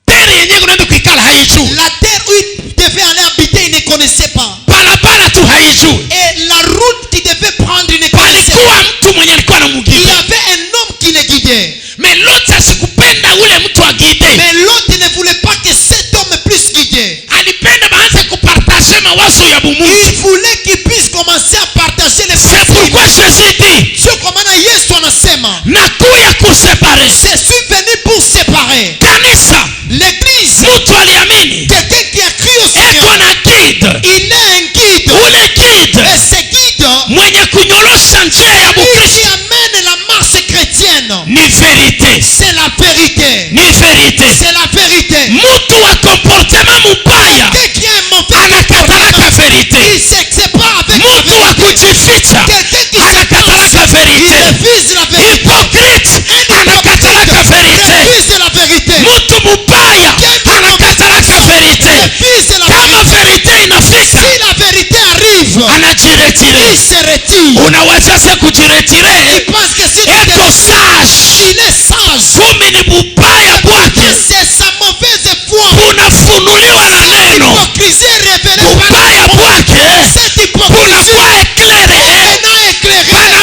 Terre yenyewe unaenda kuikala haichu. La terre où il devait aller habiter, il ne connaissait pas. Barabara tu haichu. Et la route qu'il devait prendre, il ne connaissait Palikuwa pas. mtu mwenye alikuwa Il y anamguide. avait un homme qui le guidait. Mais Loti asikupenda ule mtu agide. Mais l'autre ne voulait pas que cet homme puisse guider. Alipenda baanze kupartager mawazo ya Il bumungu. voulait qu'il puisse commencer à partager les C'est principes. pourquoi Jésus dit, Sio kwa maana Yesu anasema, nakuya kusepare. je suis venu pour séparer Kanisa, l'église. mtu aliamini Quelqu'un qui a cru au eko Seigneur, na guide. il est un guide. Ule guide Et ce guide, mwenye kunyorosha njia ya lui qui Bukristo amène la marche chrétienne, ni verite. c'est la vérité. Ni verite. C'est la vérité. Mtu wa comportement mubaya Quelqu'un qui a un mauvais anakatalaka comportement, verite. il sépare avec la Mtu wa vérité. kujificha Quelqu'un qui anakatalaka s'efface, il verite. refuse la vérité. Hypocrite anakatalaka Il verite. refuse la vérité. Mtu mubaya anakatalaka verite. Refuse la Kama vérité. verite inafika Si la vérité arrive, anajiretire. il se retire. Unawazase Il kujiretire pense que si eko sage, il est sage, kumbe ni bubaya bwake c'est sa mauvaise foi. bunafunuliwa na neno. Hypocrisie révélée par Bubaya bwake cette hypocrisie bunakuwa eklere maintenant éclairée.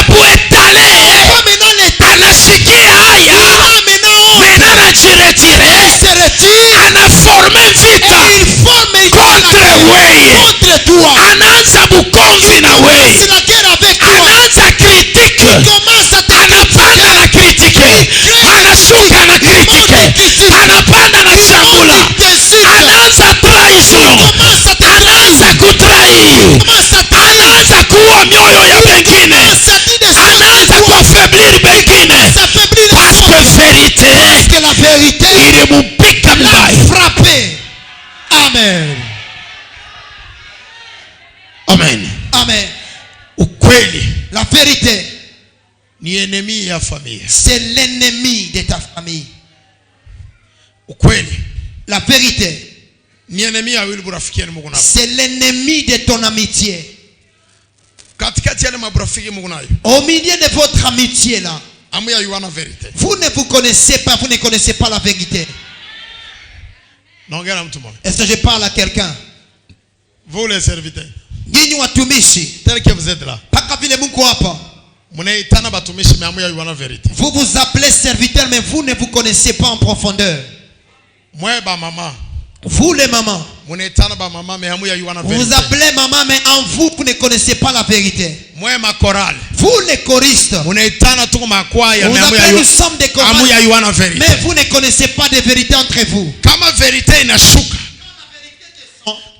anaanza kuua mioyo ya wengine, anaanza kuaffaiblir wengine, parce que la vérité ilimupika mbaya. frappé. Amen. Amen. Amen. Ukweli La vérité, ni ennemi ya familia. c'est l'ennemi de ta famille. Ukweli La vérité, ni ennemi ya wili burafikiani Mungu nayo. c'est l'ennemi de ton amitié. Katikati ya maburafiki Mungu nayo, Au milieu de votre amitié là, amuya yuana vérité. vous ne vous connaissez pas, vous ne connaissez pas la vérité. Naongea na mtu mmoja. Est-ce que je parle à quelqu'un? Vous les serviteurs, Nyinyi watumishi, tel que vous êtes là, paka vile mko hapa, munaitana batumishi mais amuya yuana vérité. vous vous appelez serviteurs mais vous ne vous connaissez pas en profondeur. Mwe ba mama, Vous les mamans, munaitana ba mama mais amuya yuana vous vérité. vous appelez maman mais en vous, vous ne connaissez pas la vérité. Mwe ma chorale, Vous les choristes, munaitana tuko makwaya vous mais appelez nous sommes des choristes, amuya yuana vérité. mais vous ne connaissez pas de vérité entre vous. Kama vérité inashuka,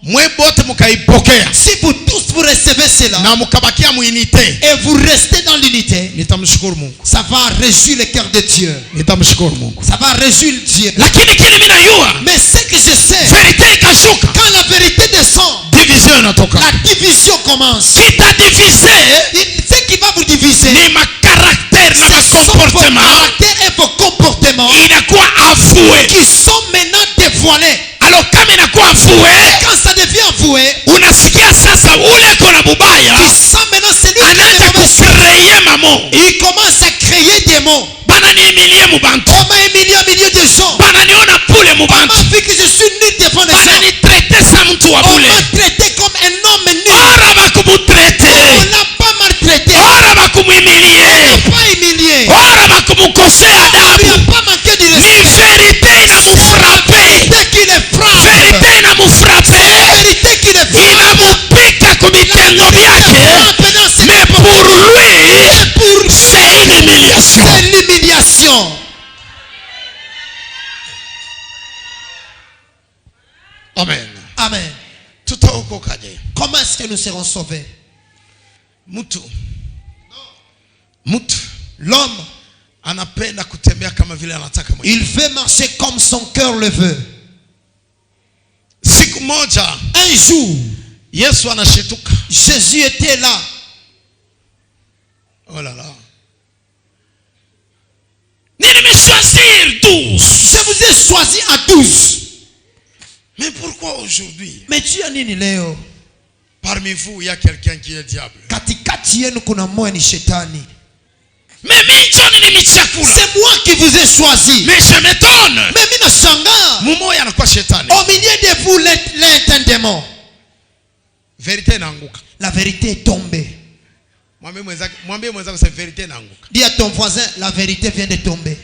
mwe bote mukaipokea Si vous tous vous recevez cela na mukabakia muinite, et vous restez dans l'unité, nitamshukuru Mungu. ça va réjouir le cœur de Dieu. Nitamshukuru Mungu. Ça va réjouir Dieu. Lakini kile mimi najua, Mais ce que je sais, vérité ikashuka, quand la vérité descend, division inatoka. la division commence. Itadivize Ce qui va vous diviser, ni makaractère na ce sont vos makomportement caractères et vos comportements inakuwa avoué. qui sont maintenant dévoilés. Alors kama inakuwa avoué, Quand ça devient avoué, unasikia sasa ule kona bubaya tu sens maintenant celui qui anaanza est mauvais. kukreye mamo, Il commence à créer des mots. bananiemilie mubantu, On m'a humilié au milieu des gens. bananiona pule On mubantu, m'a vu que je suis nul devant les gens. bananitraite sa mtu wa On bule. m'a traité comme un homme nul. Ora bakumutraite, On l'a pas maltraité. ora bakumuimilie, Pas humilié. ora bakumukosea On adabu. lui a pas manqué de Ni respect. vérité inamufrape, Vérité qui les frappe. vérité inamufrape, Vérité qui les frappe. inamupika kumitengo vyake, Frappe dans ses mais pour lui pour c'est une humiliation. c'est l'humiliation. Amen. Amen. Tutaokokaje? Comment est-ce que nous serons sauvés? Mtu L'homme, anapenda kutembea kama vile anataka mwenyewe. il veut marcher comme son cœur le veut. Siku moja Un jour, Yesu anashituka. Jésus était là. Oh là là. Nimeshoisir 12. Je vous ai choisi à 12. Mais pourquoi aujourd'hui Mais tu as nini leo? parmi vous il y a quelqu'un qui est diable? Katikati yenu kuna mmoja ni shetani. Mais mimi John ni michakula. C'est moi qui vous ai choisi. Mais je m'étonne. Mais mimi nashangaa. Mumoya anakuwa shetani. Au milieu de vous, l'est un démon. Vérité inaanguka. La vérité est tombée. Mwambie mwenzako c'est vérité inaanguka. Dis à ton voisin, la vérité vient de tomber.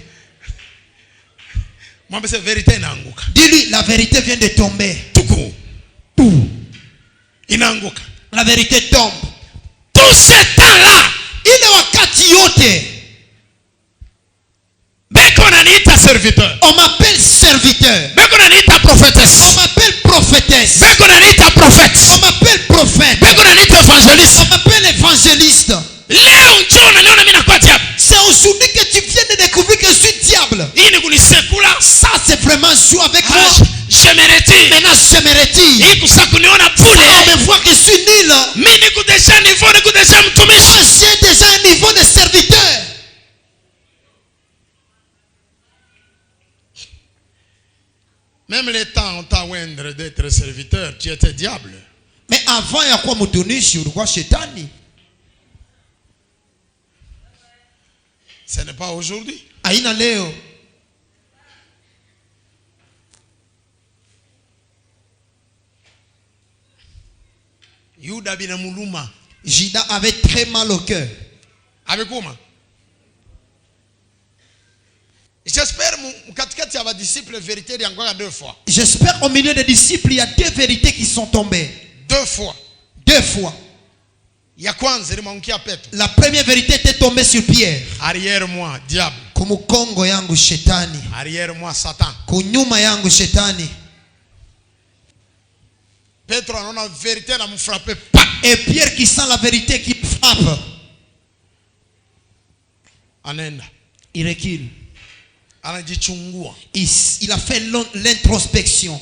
Mwambie c'est vérité inaanguka. Dis-lui, la vérité vient de tomber. Tuku. Tout. Inaanguka. La vérité tombe. Tout ce temps-là, Ile wakati yote, beko ananiita serviteur. on m'appelle serviteur. Beko ananiita On prophétesse. m'appelle prophétesse. Beko ananiita prophète. On m'appelle prophète. Beko ananiita évangéliste. On m'appelle évangéliste. Leo njoo unaniona mimi nakuwa diable. C'est aujourd'hui que tu viens de découvrir que je suis diable. Hii ni kunisekula. Ça, c'est vraiment jouer avec moi. Je me retire. Maintenant, je me retire. Hii kusa kuniona On bule. me voit que je suis nul. Mimi niko deja niveau, niko deja mtumishi. Moi, j'ai déjà un niveau de serviteur. Même le temps on t'a oindre d'être serviteur, tu étais diable. Mais avant, il y a quoi mtumishi? Ulikuwa shetani. Ce n'est pas aujourd'hui. Haina leo. Yuda bina muluma. Judas avait très mal au cœur. Amekuma. J'espère katikati ya disciples vérité ilianguka 2 fois. J'espère au milieu des disciples, il y a 2 vérités qui sont tombées. 2 fois. 2 fois. Ya kwanza ilimwangukia Petro. La première vérité était tombée sur Pierre. Arrière moi diable. Kumukongo yangu shetani. Arrière moi Satan. Kunyuma yangu shetani. Petro anaona vérité na mfrape pa. Et Pierre qui sent la vérité qui frappe. Anaenda. Il recule. Anajichungua. Il a fait l'introspection.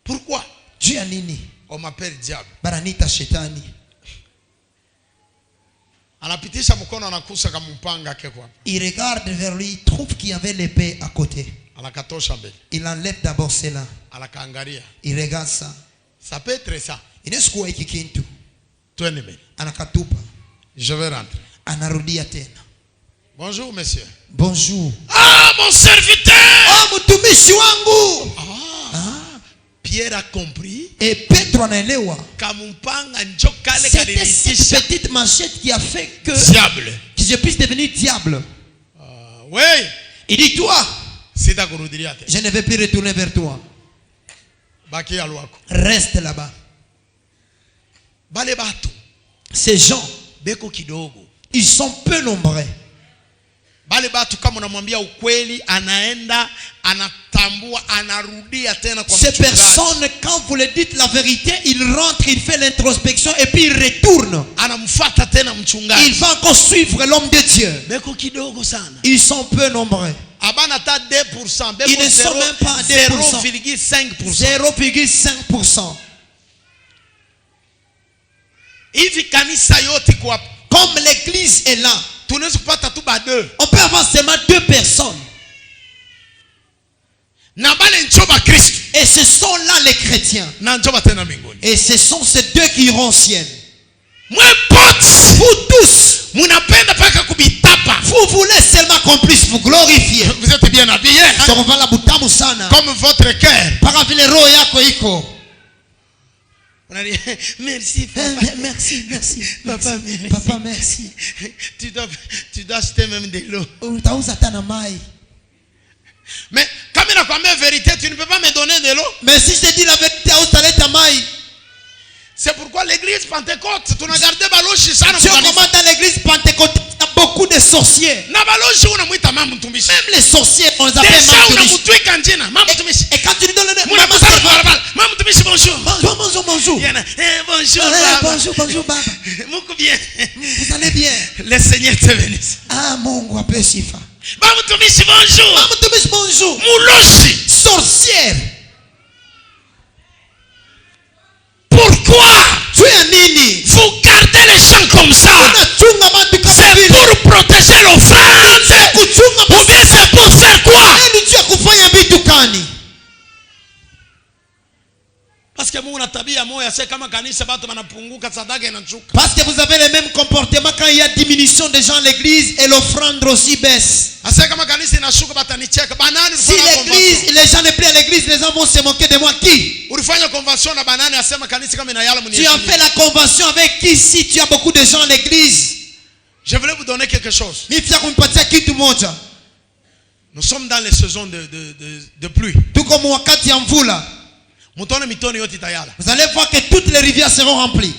Pourquoi? Dieu a nini? On m'appelle diable. Baranita shetani. Anapitisha mkono anakusa kama mpanga kekwa. Il regarde vers lui, il trouve qu'il y avait l'épée à côté. Anakatosha mbele. Il enlève d'abord cela. Anakaangalia. Il regarde ça. Ça peut être ça. Inaweza hiki kitu. Twende mbele. Anakatupa. Je vais rentrer. Anarudia tena. Bonjour monsieur. Bonjour. Ah mon serviteur. Oh mtumishi wangu. Pierre a compris. Et Petro anaelewa. Kamumpanga njo kale C'était cette kalitisha petite manchette qui a fait que je puisse devenir diable. Oui. Il dit toi, Sitakurudilia tena. je ne vais plus retourner vers toi. Baki alwako. Reste là-bas. Bale batu. Ces gens, Beko kidogo. ils sont peu nombreux. Bale batu kama unamwambia ukweli anaenda anatambua anarudia tena kwa Ces mchungaji. personnes, quand vous leur dites la vérité, ils rentrent, ils font l'introspection et puis ils retournent. Anamfuata tena Il mchungaji. va encore suivre l'homme de Dieu. Beko kidogo sana. Ils sont peu nombreux. Abana ta 2%. Beko Ils ne sont même pas à 2%. 0,5%. 0,5%. Hivi kanisa yote kwa Comme l'église est là, tunaweza kupata tu ba 2. on peut avoir seulement 2 personnes. Na bale nchoba Kristo. Et ce sont là les chrétiens. Na nchoba tena mbinguni. Et ce sont ces deux qui iront au ciel. Mwepoti. Vous tous, Munapenda paka kubitapa. vous voulez seulement qu'on puisse vous glorifier. Vous êtes bien habillés. Sorovala butamu sana. Comme votre cœur. Para vile roho yako iko. On a dit, merci papa. Merci, merci. Papa, merci. Papa, merci. Tu dois acheter même de l'eau. Utauza tana mai. Mais comme il a quand même vérité, tu ne peux pas me donner de l'eau. Mais si je te dis la vérité, utaleta mai. C'est pourquoi l'église Pentecôte, tu n'as gardé baloshi sana. Dieu commande dans l'église Pentecôte, il y a beaucoup de sorciers. Na baloshi unamuita mama mtumishi. Même les sorciers, on les appelle Déjà mama mtumishi. unamutwika njina, mama mtumishi. Et quand tu lui donnes le nom, Munakutana kwa barabara. Mama mtumishi bonjour. bonjour, bonjour, bonjour. Yana, bonjour Eh, baba. bonjour, bonjour, baba. Muko bien. Vous allez bien? Le Seigneur te bénisse. Ah, Mungu ape sifa. Mama mtumishi bonjour. Mama mtumishi, bonjour. Muloshi. Sorcière. Pourquoi Tu es nini? vous gardez les gens comme ça? Unachunga watu kama C'est vile. pour protéger l'offrande. Kuchunga Ou bien c'est pour faire quoi? Nini juu ya kufanya vitu gani? Parce que Mungu na tabia moja, c'est kama kanisa watu wanapunguka sadaka inachuka. Parce que vous avez le même comportement quand il y a diminution des gens à l'église et l'offrande aussi baisse. Asa kama kanisa inashuka batanicheka. Banani Si ulifanya l'église, convention? les gens ne plus à l'église, les gens vont se moquer de moi. Qui? Ulifanya convention na banani asema kanisa kama inayala Tu as mniheshimu. fait la convention avec qui si tu as beaucoup de gens à l'église? Je voulais vous donner quelque chose. Nifia kumpatia kitu moja. Nous sommes dans les saisons de pluie. Tuko mwakati ya mvula. Mutone mitoni yote itayala. Vous allez voir que toutes les rivières seront remplies.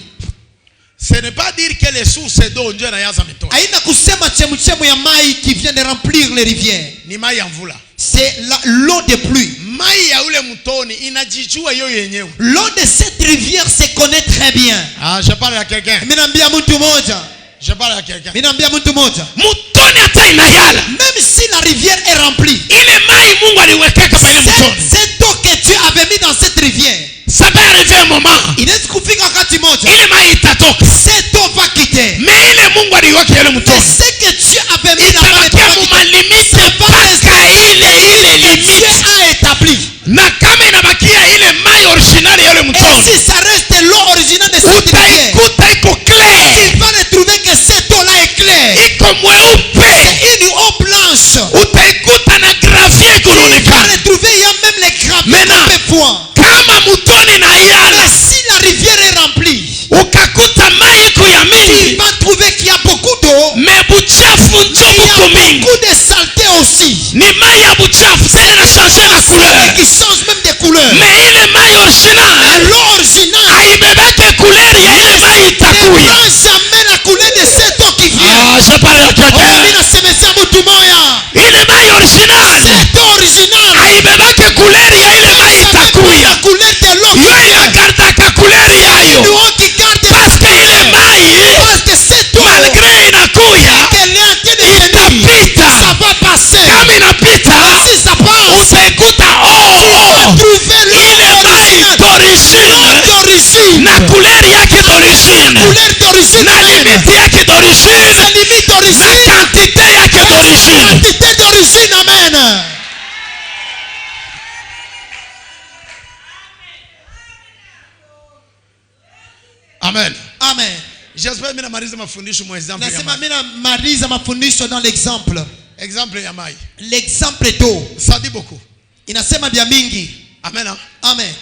Ce n'est pas dire que les sources d'eau ndio inayaza mitoni. Haina kusema chemuchemu ya mai qui vient de remplir les rivières. Ni mai ya mvula. C'est l'eau de pluie. Mai ya ule mtoni inajijua yo yenyewe. L'eau de cette rivière se connaît très bien. Ah, je parle à quelqu'un. Mimi naambia mtu moja. Je parle à quelqu'un. Mimi naambia mtu moja. Mtoni hata inayala. Même si la rivière est remplie, Ile mai Mungu aliwekeka pale mtoni. cette eau que Dieu avait mis dans cette rivière, Ça va arriver un moment. inaweza kufika wakati moja, Ile mai itatoka. cette eau va quitter. Mais ile Mungu aliweka ile Mais mtoni. ce que Dieu avait mis là-bas, Itabakia muma limite mpaka ile Dieu limite. a établi. Na kama inabakia ile mai originali ya ile Et mtoni, si ça reste l'eau originale de cette rivière, utaikuta iko clair. il va retrouver que cette eau-là est claire. Iko mweupe. C'est une eau blanche. Utaikuta na gravie iko Il va naonekana. retrouver, il y a même les graviers Maintenant, qu'on peut voir. kama mtoni na Mais yala, si la rivière est remplie, ukakuta mai iko ya il mingi, va trouver qu'il y a beaucoup d'eau, me buchafu njo il y buko a mingi. beaucoup de saleté aussi. Ni mai ya buchafu tena na changer la Et couleur. qui change même de couleur. Mais ile mai original L'eau originale haibebeke couleur ya ile mai ne itakuya. prend jamais la couleur de cette eau qui vient. Ah, je parle à Oh, quelqu'un. mimi nasemesha mtu moya. Ile mai original Cette eau originale haibebeke couleur ya ile mai la itakuya. couleur de l'eau qui Yo vient. inagardaka couleur yayo. L'eau qui garde Ndio mimi namaliza mafundisho mwa example ya Nasema mai. mina maliza mafundisho dans l'exemple. Example ya mai. L'exemple d'eau. Ça dit beaucoup. Inasema bia mingi. Amen. Amen.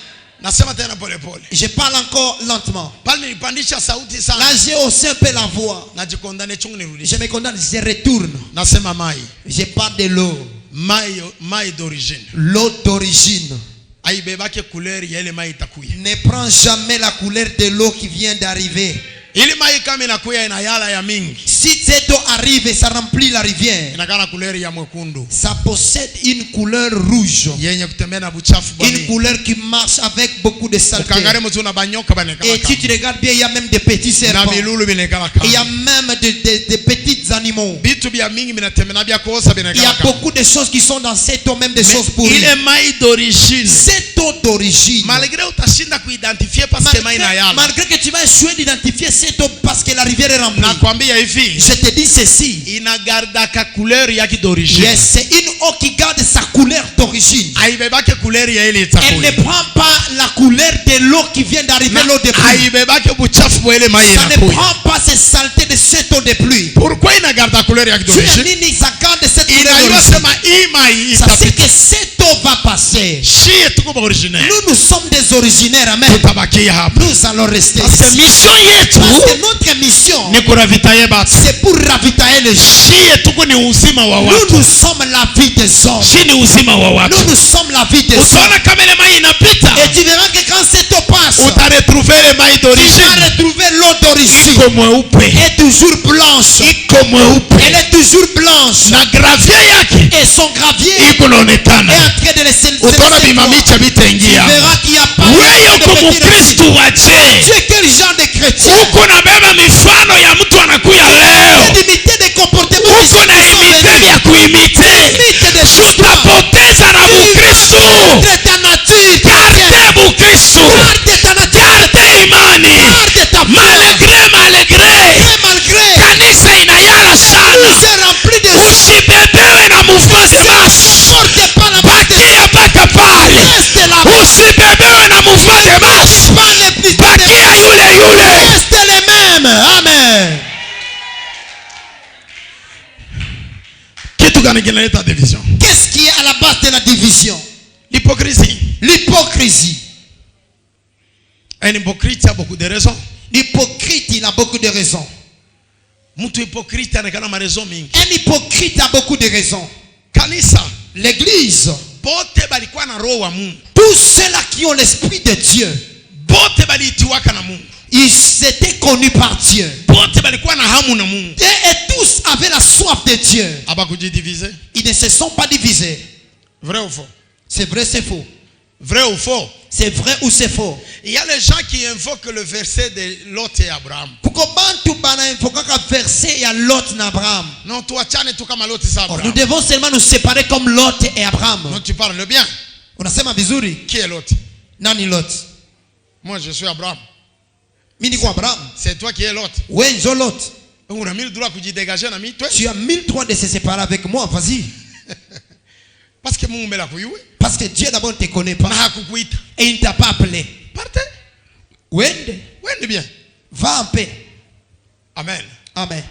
Nasema tena pole pole. Je parle encore lentement. Pale nilipandisha sauti sana. Là j'ai haussé un peu la voix. Najikondane chungu nirudishe. Je me condamne, je retourne. Nasema mai. Je parle de l'eau. Mai d'origine. L'eau d'origine. Haibebake couleur ya ile mai itakuya. Ne prends jamais la couleur de l'eau qui vient d'arriver. Ili mai kama inakuya ina yala ya mingi. Si cette eau arrive et ça remplit la rivière, Inakana couleur ya mwekundu. ça possède une couleur rouge. Yenye kutembea na buchafu bwa Une mingi. couleur qui marche avec beaucoup de saleté. Ukangare mtu na banyoka banekala. Et si tu regardes bien, il y a même des petits Na serpents. milulu binekala Il y a kama. même des petits animaux. Bitu bya mingi binatembea na bya kosa Il y a binekala kama. beaucoup de choses qui sont dans cette eau, même des choses pourries. Ile mai d'origine. Cette eau d'origine, Malgré utashinda kuidentifie parce que mai na yala. malgré que tu vas échouer d'identifier cette eau parce que la rivière est remplie, Nakwambia hivi. je te dis ceci. Inagardaka couleur yake d'origine. Yes, c'est une eau qui garde sa couleur d'origine. Haibebake couleur ya ile Elle ne itakuya. prend pas la couleur de l'eau qui vient d'arriver, l'eau de pluie. Haibebake buchafu bwa ile mai Ça ne inakuya. prend pas ces saletés de cette eau de pluie. Pourquoi inagarda couleur yake Tu as d'origine? dit, ça garde cette couleur Inayua d'origine. sema hii mai Ça c'est itapita. que cette eau va passer. Shie tuko ba originaire. Nous sommes des originaires, amen. Tutabakia hapa. Nous allons rester Parce que ici. mission yetu Parce que notre mission, ni kuravitaye batu. c'est pour ravitailler les gens. Shie tuko ni uzima wa watu. Nous sommes la vie des hommes. Shi ni uzima wa watu. Nous sommes la vie des hommes. Utaona kama ile mai inapita. Et tu verras que quand cette eau passe, Utaretrouver ile mai tu vas d'origine. retrouver l'eau d'origine. Iko mweupe. Elle est toujours blanche. Iko mweupe. Elle est toujours blanche. Na gravier yake Et son gravier iko est naonekana. en train de laisser Utaona tu bimamicha bitaingia. verras qu'il n'y a pas Wewe uko de petits Mkristo récits. waje. Tu es quel genre de chrétien? Uko nabeba mifano ya mtu anakuya leo. D'imiter des comportements Uko physiques na qui sont imite venus. vya kuimite. Imite des choses. Tutapoteza na Bukristo. Garde ta nature. Garde Bukristo. Garde ta nature. Garde imani. Garde ta foi. Malgré. Et malgré, Kanisa inayala nous sana. sommes remplis de sang. Usibebewe na mouvement de masse. Porte pas la base. Bakia paka pale. Reste là. Usibebewe na mouvement de masse. Pas les petits. Bakia yule. Reste les mêmes. Amen. Kitu gani kinaleta division? Qu'est-ce qui est à la base de la division? L'hypocrisie. L'hypocrisie. Un hypocrite a beaucoup de raisons. L'hypocrite, il a beaucoup de raisons. Mtu hypocrite anakana marezo mingi. Un hypocrite a beaucoup de raisons. Kanisa L'église, bote balikuwa na roho wa Mungu. tous ceux-là qui ont l'esprit de Dieu, Bote balitiwaka na Mungu. ils étaient connus par Dieu. Bote balikuwa na hamu na Mungu. Et tous avaient la soif de Dieu. Abakujidiviser. Ils ne se sont pas divisés. Vrai ou faux? C'est vrai, c'est faux. Vrai ou faux? C'est vrai ou c'est faux? Il y a les gens qui invoquent le verset de Lot et Abraham. Pourquoi tu bana invoquer un verset et à Lot et Abraham? Non, toi tiens tout comme Lot et Nous Abraham. devons seulement nous séparer comme Lot et Abraham. Non, tu parles bien. Unasema vizuri. Qui est Lot? Nani Lot? Moi, je suis Abraham. Mimi niko Abraham. C'est toi qui es Lot. Ouais, njo Lot. On a mis le droit de dégager, ami. Toi? Tu as 1003 de se séparer avec moi, vas-y. Parce que Mungu mbela kuyuwe. Parce que Dieu d'abord ne te connaît pas. Na hakukuita. Et il ne t'a pas appelé. Partez. Wende. Wende bien. Va en paix. Amen. Amen.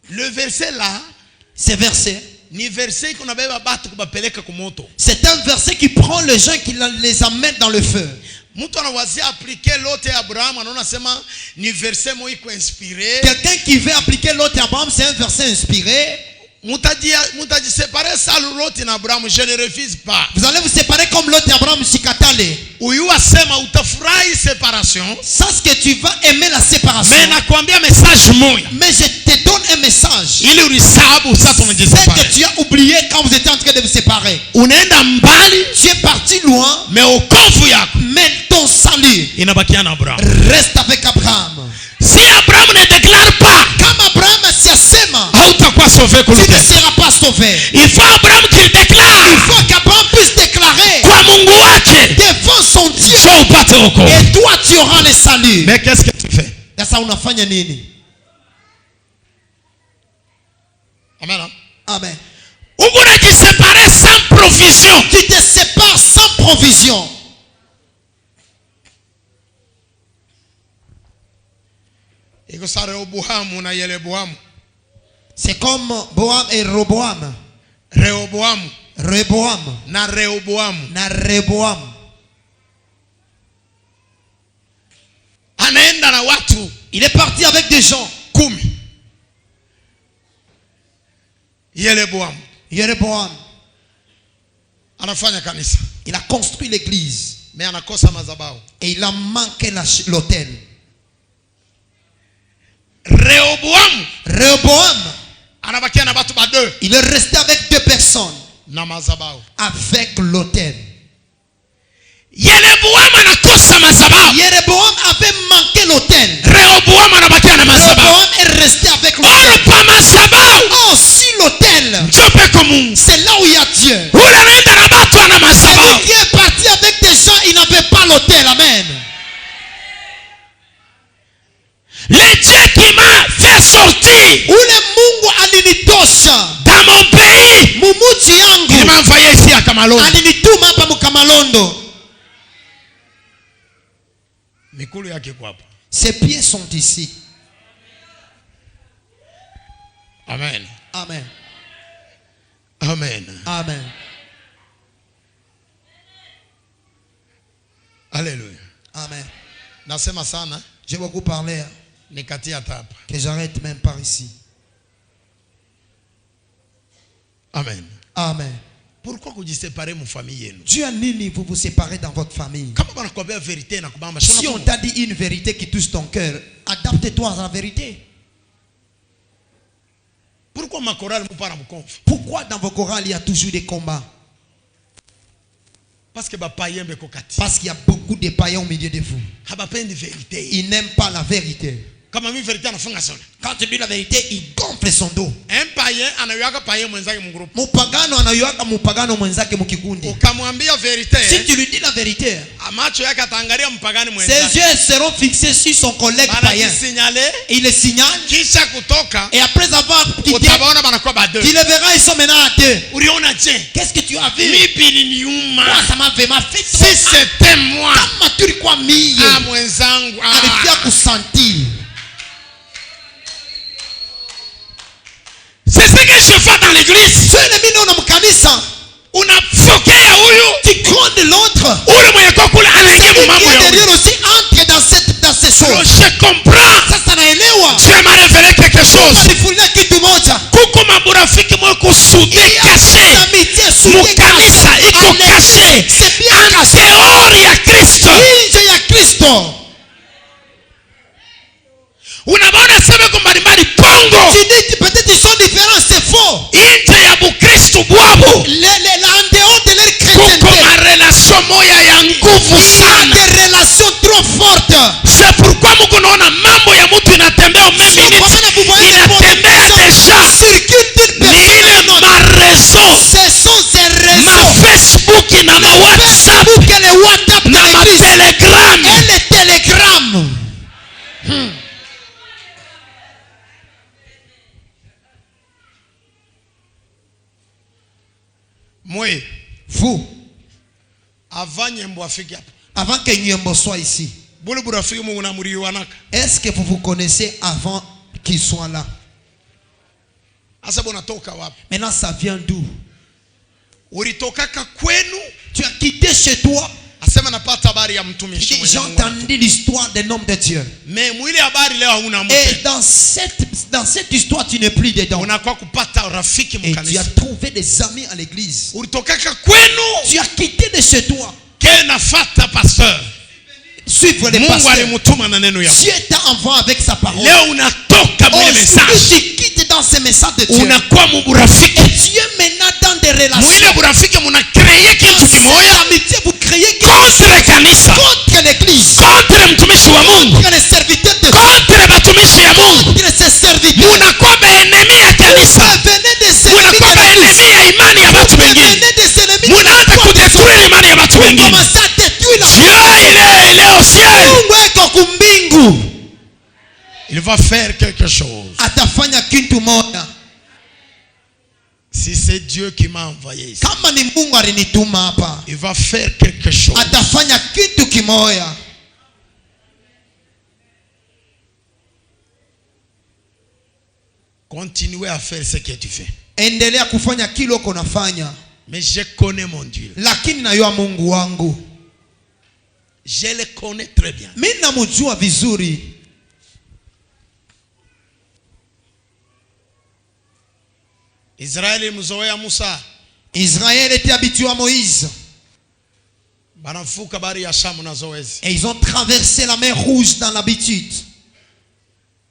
Le verset là, Ce verset, ni verset qu'on avait battu kubapeleka kumoto. c'est un verset qui prend les gens qui les amène dans le feu. Mtu anawazia appliquer Lot et Abraham, anaona sema ni verset moi iko inspiré. Quelqu'un qui veut appliquer l'autre Abraham, c'est un verset inspiré. Mutaji séparer ça Lot et Abraham, je ne refuse pas. Vous allez vous séparer comme l'autre Abraham Sikatale. Uyua sema utafurahi séparation. Sache que tu vas aimer la séparation. Mais nakwambia message moya. Mais je te donne un message. Ili ulisabu sasa C'est tunajisepare. que tu as oublié quand vous étiez en train de vous séparer. Unaenda mbali, Tu es parti loin, mais okovu yako mais ton salut inabakia na Abraham. reste avec Abraham. Si Abraham ne déclare pas, Comme Abraham s'assema, hautakuwa sauvé tu ne kulute. seras pas sauvé. Il faut Abraham qu'il Il déclare faut qu'Abraham puisse déclarer kwa Mungu wake devant son Dieu. so upate wokovu. Et toi, tu auras le salut. Mais qu'est-ce que tu fais? Sasa unafanya nini? Amen. Hein? Amen. Uko unajisepare sans provision. Tu te sépares sans provision. iko sa Rehoboamu na Yeroboamu. C'est comme Boam et Roboam. Rehoboamu Rehoboam na Rehoboamu. na Rehoboam. Anaenda na watu Il est parti avec des gens. 10. Yeroboamu Yeroboam, anafanya kanisa, il a construit l'église mais anakosa madhabahu. et il a manqué l'autel. Rehoboamu Rehoboam, anabakia na watu ba 2 il est resté avec 2 personnes na madhabahu. avec l'autel. Yeroboamu anakosa madhabahu. Yeroboam avait manqué l'autel. Rehoboamu anabakia na madhabahu. Rehoboam est resté avec Olo l'autel. pa madhabahu Oh, si l'autel, ndio peko Mungu. c'est là où il y a Dieu. Ule anaenda na watu ana Celui madhabahu. qui est parti avec des gens, il n'avait pas l'autel. Amen. Le Dieu qui m'a fait sortir Ule Mungu alinitosha dans mon pays, mumuji il yangu, m'a envoyé ici à Kamalondo. alinituma hapa Mkamalondo. Mikulu yake kwa hapa. Ses pieds sont ici. Amen. Amen. Amen. Amen. Alléluia. Amen. Nasema sana J'ai beaucoup parlé, nikatia hapa. que j'arrête même par ici. Amen. Amen. Pourquoi kujiséparer mu famille yenu? Dieu a nini vous vous séparez dans votre famille? Kama banakwambia vérité na kubamba Si on t'a dit une vérité qui touche ton cœur, adapte-toi à la vérité. Pourquoi ma chorale mpara mkonfu? Pourquoi dans vos chorales il y a toujours des combats? Parce que ba païen beko kati. Parce qu'il y a beaucoup de païens au milieu de vous. Habapendi vérité. Ils n'aiment pas la vérité. Kama mimi vérité anafunga sana. Quand tu dis la vérité, il gonfle son dos. Un païen anayaka païen mwenzake mu groupe. Mupagano anayuaka mupagano mwenzake mukikundi. Ukamwambia vérité. Si tu lui dis la vérité, Macho yake ataangalia mpagani ses mwenzake. yeux seront fixés sur son collègue païen. Signaler Il le signale kisha kutoka et après avoir quitté, utabaona banakuwa ba 2. tu le verras, ils sont maintenant à 2. Uliona je? Qu'est-ce que tu as vu? Mipi niliuma. Moi, ça m'a vraiment fait Si trop mal. c'était moi. Kama tulikuwa mie, Ah mwenzangu. alifia kusentir. C'est ce que je fais dans l'église. Sio ile mimi naona mkanisa, Unafokea huyu. tu grondes l'autre. Ule mwenye kwa kule anaingia mu mambo Qui est ya derrière huyu. aussi entre dans ces choses. Je comprends. Sasa naelewa. Dieu m'a révélé quelque chose. Alifunulia kitu moja. Kuko maburafiki mwe kusude caché. Amitié soudée Mukanisa iko caché. C'est bien En caché. dehors ya Kristo. Nje ya Kristo. Unabaona sema kwa mbalimbali Kongo. Tu dis que peut-être ils sont différents, c'est faux. Nje ya Bukristo bwabo. En dehors de leur Kuko chrétienté, ma relation moya ya nguvu il y a sana. des relations trop fortes. C'est pourquoi mko naona mambo ya mtu inatembea umeme Sio kwa maana vous voyez des inatembea deja. circulent d'une Ni personne à ile une autre. ma réseau. Ce sont ces Ma réseaux. Facebook na ma WhatsApp Facebook et les WhatsApp de na ma l'église. Telegram. Et les télégrammes. Mwe Vous, avant nyembo afiki hapa. avant que Nyembo soit ici, Bule burafiki Mungu namuriwanaka. est-ce que vous vous connaissez avant qu'il soit là? Asa bona toka wapi? Maintenant, ça vient d'où? Ulitokaka kwenu? Tu as quitté chez toi. Asema napata habari ya mtumishi J'ai mwenye Mungu. entendu l'histoire d'un homme de Dieu. Mais mwile habari leo hauna Et mke. dans cette histoire, tu n'es plus dedans. Unakuwa kupata rafiki Et tu as mkanisa. trouvé des amis à l'église. Ulitokaka kwenu? Tu as quitté de chez toi. Ke nafata pasteur. Suivre les Mungu pasteurs. alimutuma na neno yako. Dieu t'a envoyé avec sa parole. Leo unatoka mwile Aujourd'hui, message. tu quittes dans ces messages de Dieu. Unakuwa muburafiki. Et tu es maintenant dans des relations. Mwile burafiki muna créer kitu Dans cette kimoya amitié, vous créez contre kanisa, contre l'église, contre mtumishi wa Mungu, contre les serviteurs de Dieu, contre batumishi ya Mungu. contre ses serviteurs. Munakuwa baenemi ya kanisa. Venez des ennemis Munakuwa de l'église. baenemi ya imani ya watu wengine. Venez des ennemis de Munaanza la foi. kudetruire imani ya watu wengine. Commencez à détruire la Dieu il est au ciel. Mungu eko kumbingu. Il va faire quelque chose. Atafanya kitu moja. Si c'est Dieu qui m'a envoyé ici, Kama ni Mungu alinituma hapa, il va faire quelque chose. atafanya kitu kimoja. Continuez à faire ce que tu fais. Endelea kufanya kile uko nafanya. Mais je connais mon Dieu. Lakini najua Mungu wangu. Je le connais très bien. Mimi namjua vizuri. Israël mzoea Musa. Israël était habitué à Moïse. Banafuka bari ya Shamu na zoezi. Et ils ont traversé la mer Rouge dans l'habitude.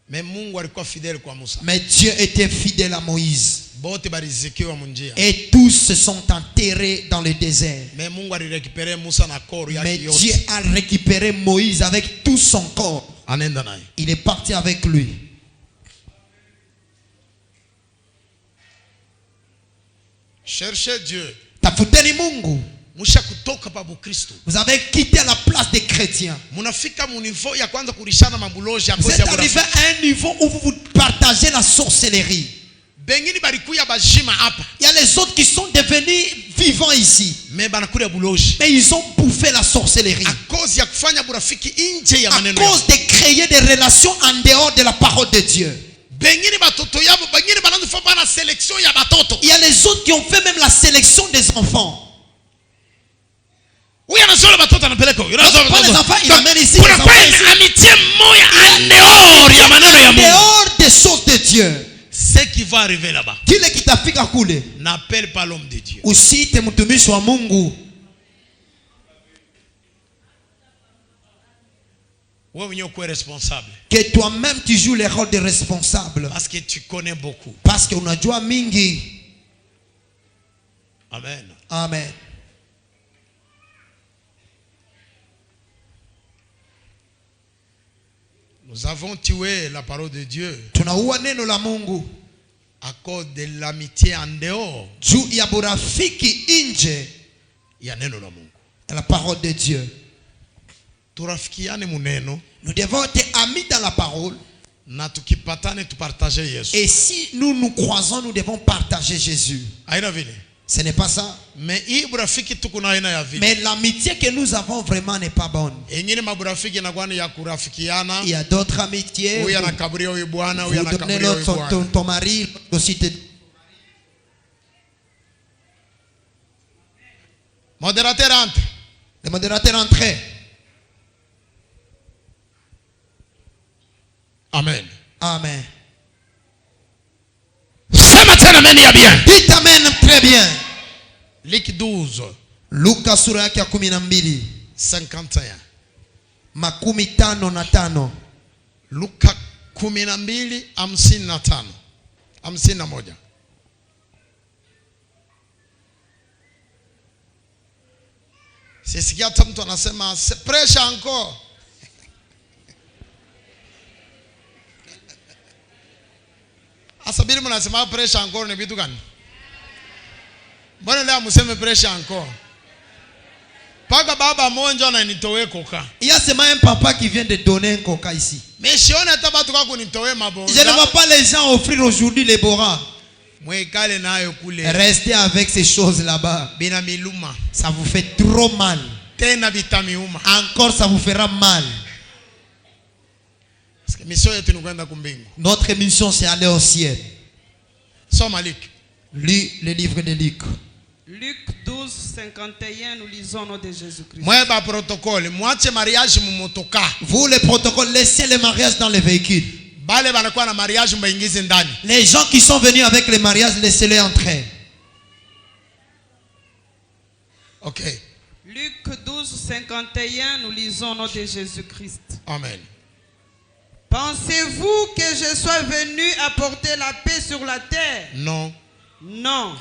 Mais Mungu alikuwa fidèle kwa Musa. Mais Dieu était fidèle à Moïse. Bote barizikiwa munjia. Et tous se sont enterrés dans le désert. Mais Mungu alirekipere Musa na koro yake Mais yote. Dieu a récupéré Moïse avec tout son corps. Anenda naye. Il est parti avec lui. Cherchez Dieu. Tafuteni Mungu. Musha kutoka pa Bukristo. Vous avez quitté la place des chrétiens. Munafika mu niveau ya kwanza kurishana mabuloji ya Vous kozi êtes ya arrivé burafiki. à un niveau où vous partagez la sorcellerie. Bengine balikuya bajima hapa. Il y a les autres qui sont devenus vivants ici. Mais banakuya buloji. Mais ils ont bouffé la sorcellerie. A cause ya kufanya burafiki nje ya À maneno ya cause de créer des relations en dehors de la parole de Dieu. bengine batoto yabo bengine bananza fa bana selection ya batoto. Il y a les autres qui ont fait même la sélection des enfants. Huyu anazola batoto anapeleka huyu. Pas les enfants, il amène ici. Kuna Les enfants ici. amitié moya en dehors ya maneno ya En Mungu. dehors des choses de Dieu. Ce qui va arriver là-bas. Kile kitafika kule. N'appelle pas l'homme de Dieu. Usiite mtumishi wa Mungu. Wewe mwenyewe uko responsable Que toi-même tu joues le rôle de responsable. parce que tu connais beaucoup. Parce que unajua mingi. Amen. Amen. Nous avons tué la parole de Dieu Tunaua neno la Mungu. à cause de l'amitié en dehors. Juu ya burafiki nje Ya neno la Mungu. ya la parole de Dieu. Turafikiane muneno Nous devons être amis dans la parole. na tukipatane tupartage Yesu. Et si nous nous croisons, nous devons partager Jésus. Haina vile. Ce n'est pas ça. Mais hii burafiki tuko na aina ya vile. Mais l'amitié que nous avons vraiment n'est pas bonne. Engine maburafiki inakuwa ni ya kurafikiana. Il y a d'autres amitiés. Huyu anakaburia huyu bwana, huyu Vous donnez anakaburia huyu l'autre bwana. ton mari, aussi te... Modérateur entre. Le modérateur entré. Amen. Amen. Sema tena amen ya bien. Dites amen très bien. Luc 12, Luka sura yake ya 12. 51. 55. Luka 12, 55. 51. Sisikia hata mtu anasema pressure encore. Asabiri mnasema pressure encore ni vitu gani? Mbona leo mseme pressure encore? Paka baba monjo na nitowe koka. Il y a seulement un papa qui vient de donner un coca ici. Mais sione hata batu kwa kunitowe mabonza. Je ne vois pas les gens offrir aujourd'hui les boras. Mwekale nayo kule. Restez avec ces choses là-bas. Bina miluma. Ça vous fait trop mal. Tena bitamiuma. Encore ça vous fera mal. Parce que mission yetu ni kwenda kumbingu. Notre mission c'est aller au ciel. Soma Luc. Lis le livre de Luc. Luc 12, 51, nous lisons au nom de Jésus-Christ. Mwe ba protocole. Mwache mariage mumotoka. Vous les protocoles, laissez le mariage dans les véhicules. Bale banakuwa na mariage mbaingize ndani. Les gens qui sont venus avec les mariages, laissez-les entrer. Ok. Luc 12, 51, nous lisons au nom de Jésus-Christ. Amen. Pensez-vous que je sois venu apporter la paix sur la terre? Non. Non,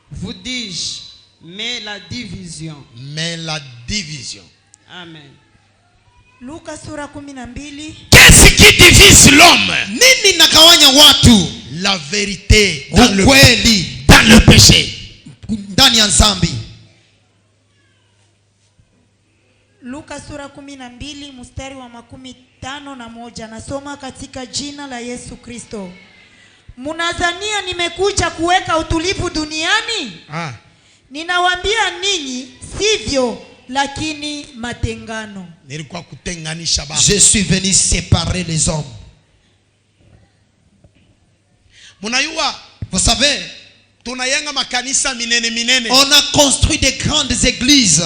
vous dis-je, mais la division. Mais la division. Amen. Luka sura 12. Qu'est-ce qui divise l'homme? Nini nakawanya watu? La vérité dans le Ukweli péché. ndani ya dhambi. Luka sura 12 mstari wa 51. Nasoma katika jina la Yesu Kristo. Munadhania nimekuja kuweka utulivu duniani? Ah. Ninawaambia ninyi sivyo, lakini matengano. Nilikuwa kutenganisha baba. Je suis venu séparer les hommes. Munayua Vous savez, tunayenga makanisa minene. on a construit des grandes églises.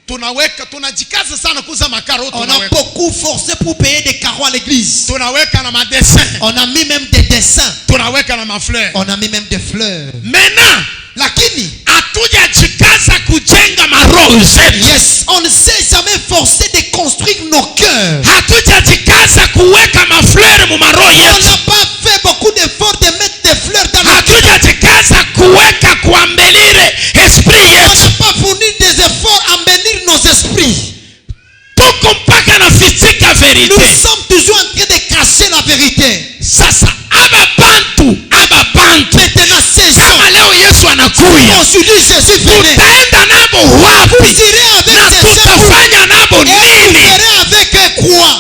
Tunajikaza sana kuza makaro On a beaucoup forcé pour payer des carreaux à l'église. Tunaweka na madessin. On a mis même des dessins. Tunaweka na mafleurs. On a mis même des fleurs. Maintenant, Lakini, hatujajikaza kujenga maroho zetu. yes, on ne s'est jamais forcé de construire nos cœurs. Hatujajikaza kuweka mafleurs mu maroho On yetu. n'a pas fait beaucoup d'efforts de mettre des fleurs dans nos cœurs. Hatujajikaza kuweka kuambelire esprit On yetu. n'a pas fourni des efforts à embellir nos esprits. Tuko mpaka na fitika Nous verite. sommes toujours en train de cacher la vérité. Sasa aba bantu. Maintenant, ces gens, Kama leo Yesu anakuya, aujourd'hui Jésus venait. tutaenda nabo Vous wapi? irez avec Na ces gens tutafanya nabo et vous nini? ferez avec eux quoi?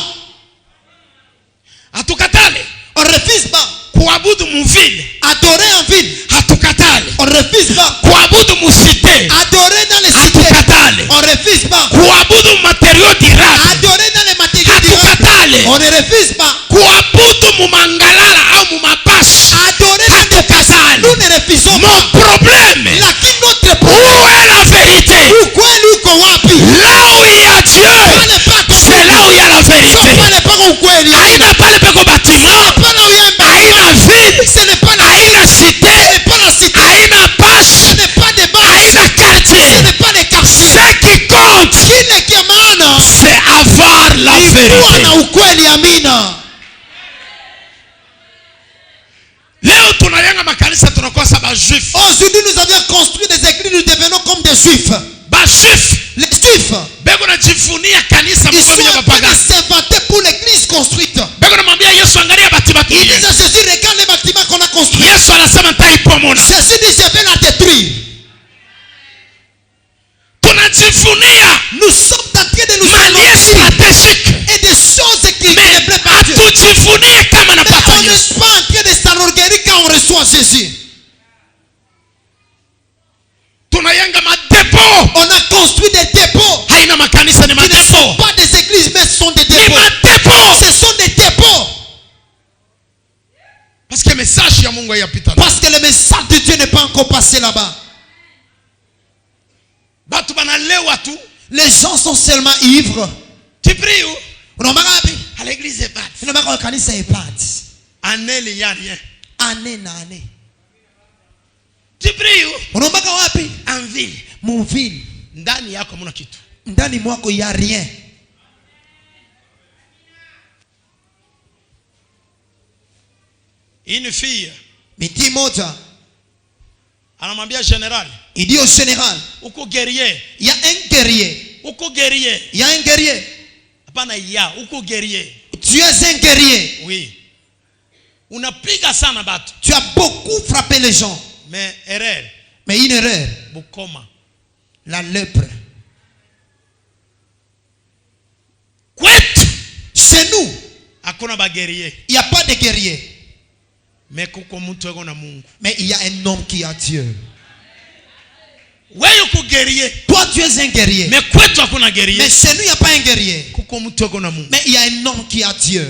Hatukatale On refuse pas. kuabudu muvile. Adorer en ville. Hatukatale On refuse pas. kuabudu musite. Adorer dans les cités. Hatukatale On refuse pas. kuabudu materio dirati. Adorer dans les matériaux durables. Hatukatale On ne refuse pas. kuabudu mumangalala au mumapashi. Adorer dans des Hatukatale. nous ne refusons Mon pas. problème, Lakini notre où problème, est la vérité? ukweli uko wapi? Là où il y a Dieu, Pale pako c'est là où il y a la sio vérité. pale pako ukweli. Haina pale peko bâtiment, Pale uyembe. haina ville, Ce n'est pas la haina cité, ce n'est pas la cité. haina pache, Ce n'est pas des bâches. haina Ce quartier. n'est pas des quartiers. Ce qui compte, Kile kia maana c'est avoir la ni kuwa vérité. na ukweli. Amina. Leo tunayenga makanisa tunakosa bajuif. Aujourd'hui, nous avions construit des églises, nous devenons comme des juifs. Bajuif Les juifs, beko najivunia kanisa ils Mungu sont mwenye en train de mapagani. s'inventer pour l'église construite. Beko namwambia Yesu, angalia bati Ils batuye. disent à Jésus, regarde les bâtiments qu'on a construits. Yesu anasema nitaipomona. Jésus dit, je vais la détruire. Tunajivunia Nous sommes en train de nous mali enorgueillir stratégique. et des choses qui ne Mais plaisent pas à Dieu. hatujivunie kama Mais napata on Yesu. n'est pas en train de s'enorgueillir quand on reçoit Jésus. Tunayenga madepo. On a construit des dépôts Haina makanisa ni qui ne sont madepo. pas des églises, mais ce sont des Ni dépôts. madepo. Ce sont des dépôts. Parce que message ya Mungu hayapita. Parce que le message de Dieu n'est pas encore passé là-bas. Batu banalewa tu. Les gens sont seulement ivres. Tu pries où? Unaomba ngapi? À l'église est bad. Unaomba kwa kanisa ipati. Aneli ya rien. Ane na ane. Tu pries où? Unaomba kwa wapi? En ville. Mon ville. Ndani yako muna kitu. Ndani mwako ya rien. Une fille Miti moja. anamwambia general, Il dit au général, uko guerrier. il y a un guerrier. Uko guerrier. Il y a un guerrier. Hapana ya, uko guerrier. Tu es un guerrier. Oui. Unapiga sana batu. Tu as beaucoup frappé les gens. Mais erreur. Mais une erreur. Bukoma. La lèpre. Kwetu. Chez nous, Hakuna ba guerrier. il n'y a pas de guerrier. Mais kuko mtu eko na Mungu. Mais il y a un homme qui a Dieu. Wewe uko guerrier. Toi, tu es un guerrier. Mais kwetu hakuna guerrier. Mais chez nous, il n'y a pas un guerrier. Kuko mtu eko na Mungu. Mais il y a un homme qui a Dieu.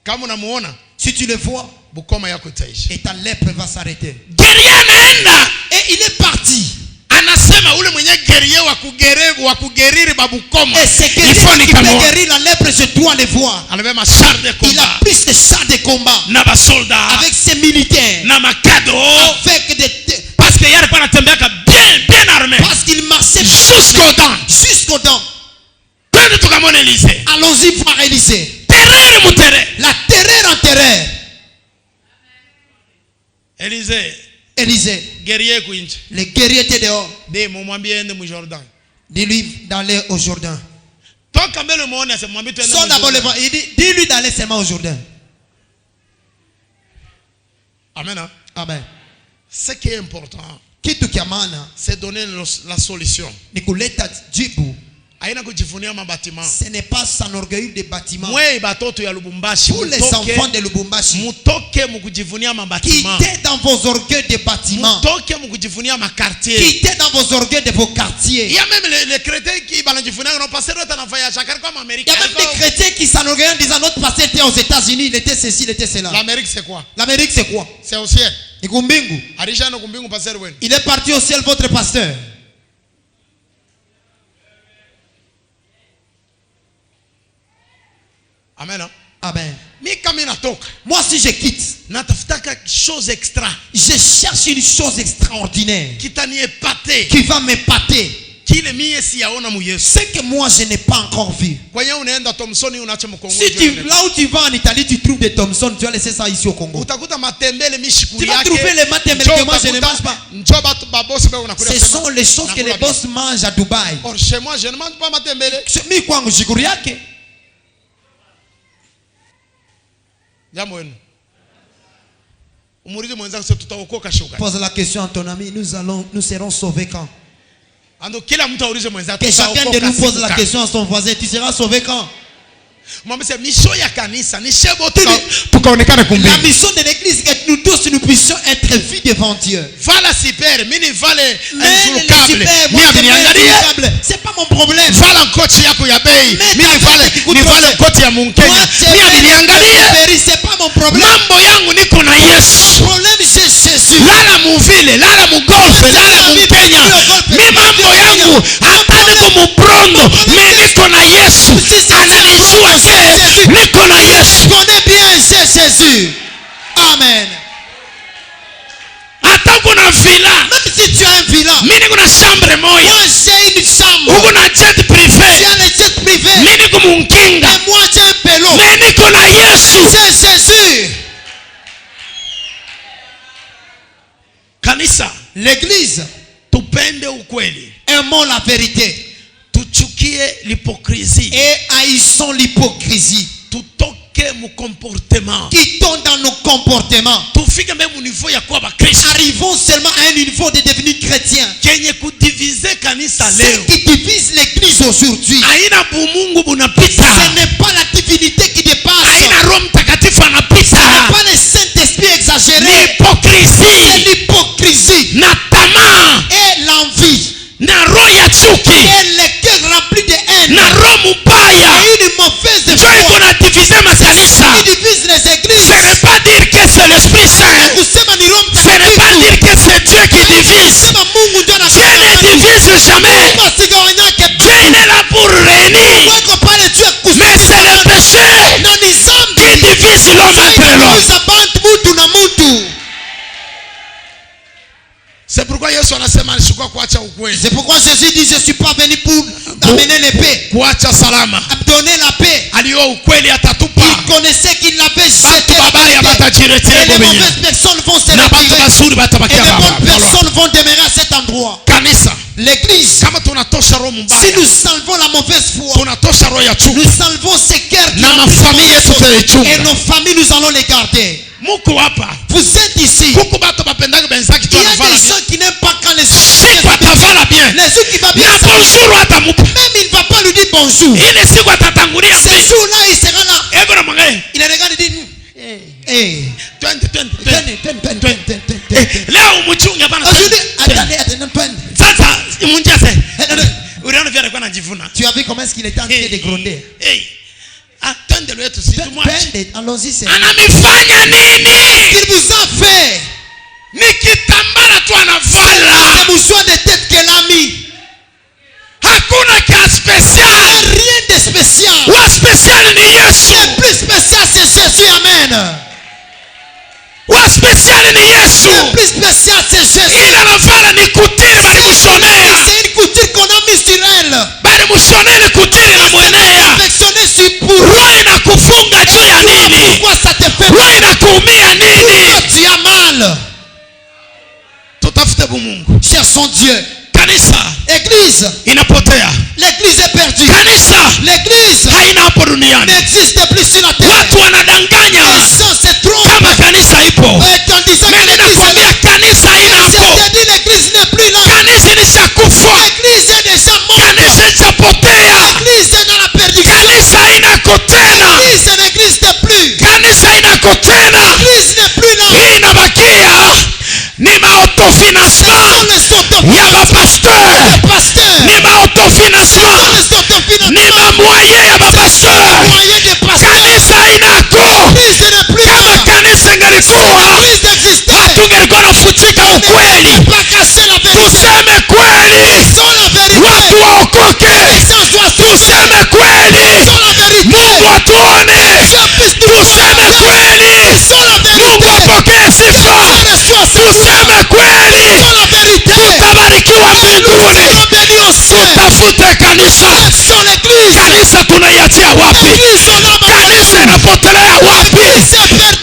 Kama unamuona, Si tu le vois, Bukoma yako itaisha. et ta lèpre va s'arrêter. Guerrier anaenda. Et il est parti. Anasema ule mwenye guerrier wa kugeriri babukoma. Et ce Il guerrier faut qui peut nikamwona. guérir la lèpre, je dois le voir. Anabeba char de Il a combat. pris ses chars de combat Na basolda. avec ses militaires, Na makado. avec des Parce que yale pana tembeaka bien armé. parce qu'il marchait Jusqu'aux dents. jusqu'aux dents. Twende tukamwone Elise. Allons-y voir Élisée. Terere mutere. La terreur en terreur. Elise, Élisée, guerrier kuinje. les guerriers étaient dehors. De mumwambie ende mu Jordan. Dis-lui d'aller au Jourdain. Toka mbele muone ase mwambie twende Sors mu d'abord le Jordan. vent. Il dit, dis-lui d'aller seulement au Jourdain. Amen. Hein? Amen. Ce qui est important, Kitu kia maana c'est donner la solution ni kuleta jibu haina kujivunia mabatima. Ce n'est pas s'enorgueillir des bâtiments. Mwe batoto ya Lubumbashi, Tous les enfants de Lubumbashi, mutoke mukujivunia mabatima. quittez dans vos orgueils des bâtiments. Mutoke mukujivunia makartier. Quittez dans vos orgueils de vos quartiers. Il y a même les chrétiens qui banajivunia no pasteur na voyage comme Il Amérique. y a même des chrétiens qui s'enorgueillent en disant notre pasteur était aux États-Unis, il était ceci, il était cela. L'Amérique c'est quoi? L'Amérique c'est quoi? C'est au ciel. Ni kumbingu. Arisha no kumbingu pasteur wenu. Il est parti au ciel, votre pasteur. Amen. Amen. Mi kama natoka. Moi si je quitte, Natafutaka chose extra. je cherche une chose extraordinaire Kitani epate. qui va m'épater. Kile mie siyaona mu Yesu. Ce que moi je n'ai pas encore vu. Kwa hiyo unaenda Thomson unacha mkongo. Si là où tu vas en Italie, tu trouves des Thompson, tu vas laisser ça ici au Congo. Utakuta matembele mishikuri Tu vas yake. trouver les matembele que moi je ne mange pas. Njoba babosi be unakuja. Ce sont les choses que les boss mangent à Dubaï. Or chez moi je ne mange pas matembele. Mi kwangu shikuri yake. Jambo wenu. Umurize mwenzako sio tutaokoka shuka. Pose la question à ton ami, nous serons sauvés quand? Ando kila mtu aulize mwenzako. Que chacun de nous pose la question à son voisin, tu seras sauvé quand? Mwambie misho ya kanisa ni shebo tukaonekana kumbini. La mission de l'église est que nous tous nous puissions être vus devant Dieu. Vala super, mimi vale nzurukable. C'est pas mon problème. Vala koti yako ya bei. Mimi vale koti ya Mkenya. Mimi niangalie. C'est pas mon problème. Mambo yangu niko na Yesu. Mon problème c'est Jésus. Lala muvile, lala mugolfe, lala Mkenya. Mimi mambo yangu hata niko mubrondo, mimi niko na Yesu. Ananijua niko na Yesu. Connais bien Jésus. Amen. Hata kuna villa. Même si tu as un villa. Mimi niko na chambre moja. Moi j'ai une chambre. Uko na jet privé. Tu as le jet privé. Mimi niko munkinga. Et moi j'ai un pelo. Mimi niko na Yesu. C'est Jésus. Kanisa, l'église, tupende ukweli. Aimons la vérité. Tuchukie l'hypocrisie. Et haïssons l'hypocrisie. Tutoke mu comportement. Quittons dans nos comportements. Tufike même au niveau ya kuwa bakristo. Arrivons seulement à un niveau de devenir chrétien. Kenye kudivize kanisa leo. Ce qui divise l'église aujourd'hui. Haina bumungu bunapita. Ce n'est pas la divinité qui dépasse. Haina Roho Mtakatifu anapita. Ce n'est pas le Saint-Esprit exagéré. L'hypocrisie. C'est l'hypocrisie. Na tamaa. Et l'envie. Na roho ya chuki. Et le cœur rempli de haine. Na roho mubaya. Et une mauvaise foi. Ndio iko na divize makanisa. Qui divise les églises. Ce n'est pas dire que c'est l'Esprit Saint. Kusema ni Roho Ce n'est pas dire que c'est Dieu qui divise. Kusema Mungu ndio Dieu ne divise jamais. Dieu est là pour réunir. Mais c'est le péché qui divise l'homme entre l'autre. C'est pourquoi Yesu anasema alishuka kuacha ukweli. C'est pourquoi Jésus dit je suis pas venu pour amener la paix. Kuacha salama. Donner la paix. Alio ukweli atatupa. Il connaissait qu'il l'avait jeté. Et les mauvaises personnes vont se retirer. Et les bonnes personnes vont demeurer à cet endroit. Kanisa. L'église. Kama tunatosha roho mbaya. Si nous enlevons la mauvaise foi. Tunatosha roho ya chuki. Nous enlevons ces cœurs qui na mafamili yetu tutaichunga. Et nos familles nous allons les garder. Muko hapa. Vous êtes ici. Kuko bato bapendaka benzaki tu anavala. Il y a des gens qui n'aiment pas quand les autres siku atavala bien. Les autres qui va bien. Na bonjour atamupa. Même il ne va pas lui dire bonjour. Ile siku atatangulia mbele. Ce jour-là il sera là. Ego na mwangalie. Il regarde et dit eh twende. Leo mchunge bana. Attendez. Sasa munja sasa. Uriona vile alikuwa anajivuna. Tu as vu comment est-ce qu'il était en train de gronder? Attendez le yetu si tumwache. Allons-y c'est. Anamifanya nini? Qu'il vous a fait. Ni kitambara tu anavala. C'est mouchoir de tête qu'elle a mis. Hakuna kia spécial. Rien de spécial. Wa spécial ni Yesu. Le plus spécial c'est Jésus. Amen. Wa spécial ni Yesu. Le plus spécial c'est Jésus. Il anavala ni kutiri bali mushonea. C'est une couture qu'on a mis sur elle. Bali mushonea ni kutiri na mwenea. Affectionné sur pour. Roho inakufunga juu ya nini? Pourquoi ça te fait? Roho inakuumia nini? Pourquoi tu as mal? Tutafute Mungu. Cherchons Dieu. Kanisa. Église. Inapotea. L'église est perdue. Kanisa. L'église. Haina hapo duniani. N'existe plus sur la terre. Watu wanadanganya. Les gens se trompent. Kama kanisa ipo. Quand disant que l'église est là. Kanisa haina hapo. C'est dit l'église n'est plus là. Kanisa ilishakufa. L'église est déjà morte. Kanisa ilishapotea. autofinancement ya bapasteur, ni autofinancement, ni moyen ya bapasteur. Kanisa inako kama kanisa ingalikuwa hatungelikuwa nafutika ukweli. Tuseme kweli, watu waokoke. Tuseme kweli, Mungu atuone. Tuseme kweli, Mungu apokee sifa. Tuseme kweli, tutabarikiwa mbinguni. Tutafute kanisa. Kanisa tunaiachia wapi? Kanisa inapotelea wapi?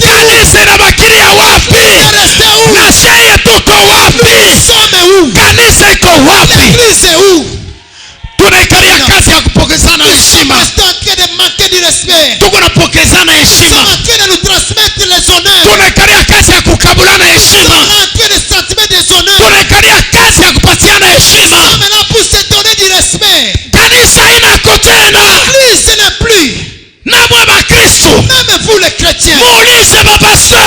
Kanisa inabakilia wapi? Na sisi tuko wapi? Kanisa iko wapi? Tunaikalia kazi ya kupokezana heshima. Tuko napokezana heshima. Tunaikalia kazi ya kukabulana heshima. Tunaikalia kazi ya kupatiana heshima. Kanisa inako tena. Na mwa Bakristo. Muulize bapasteur.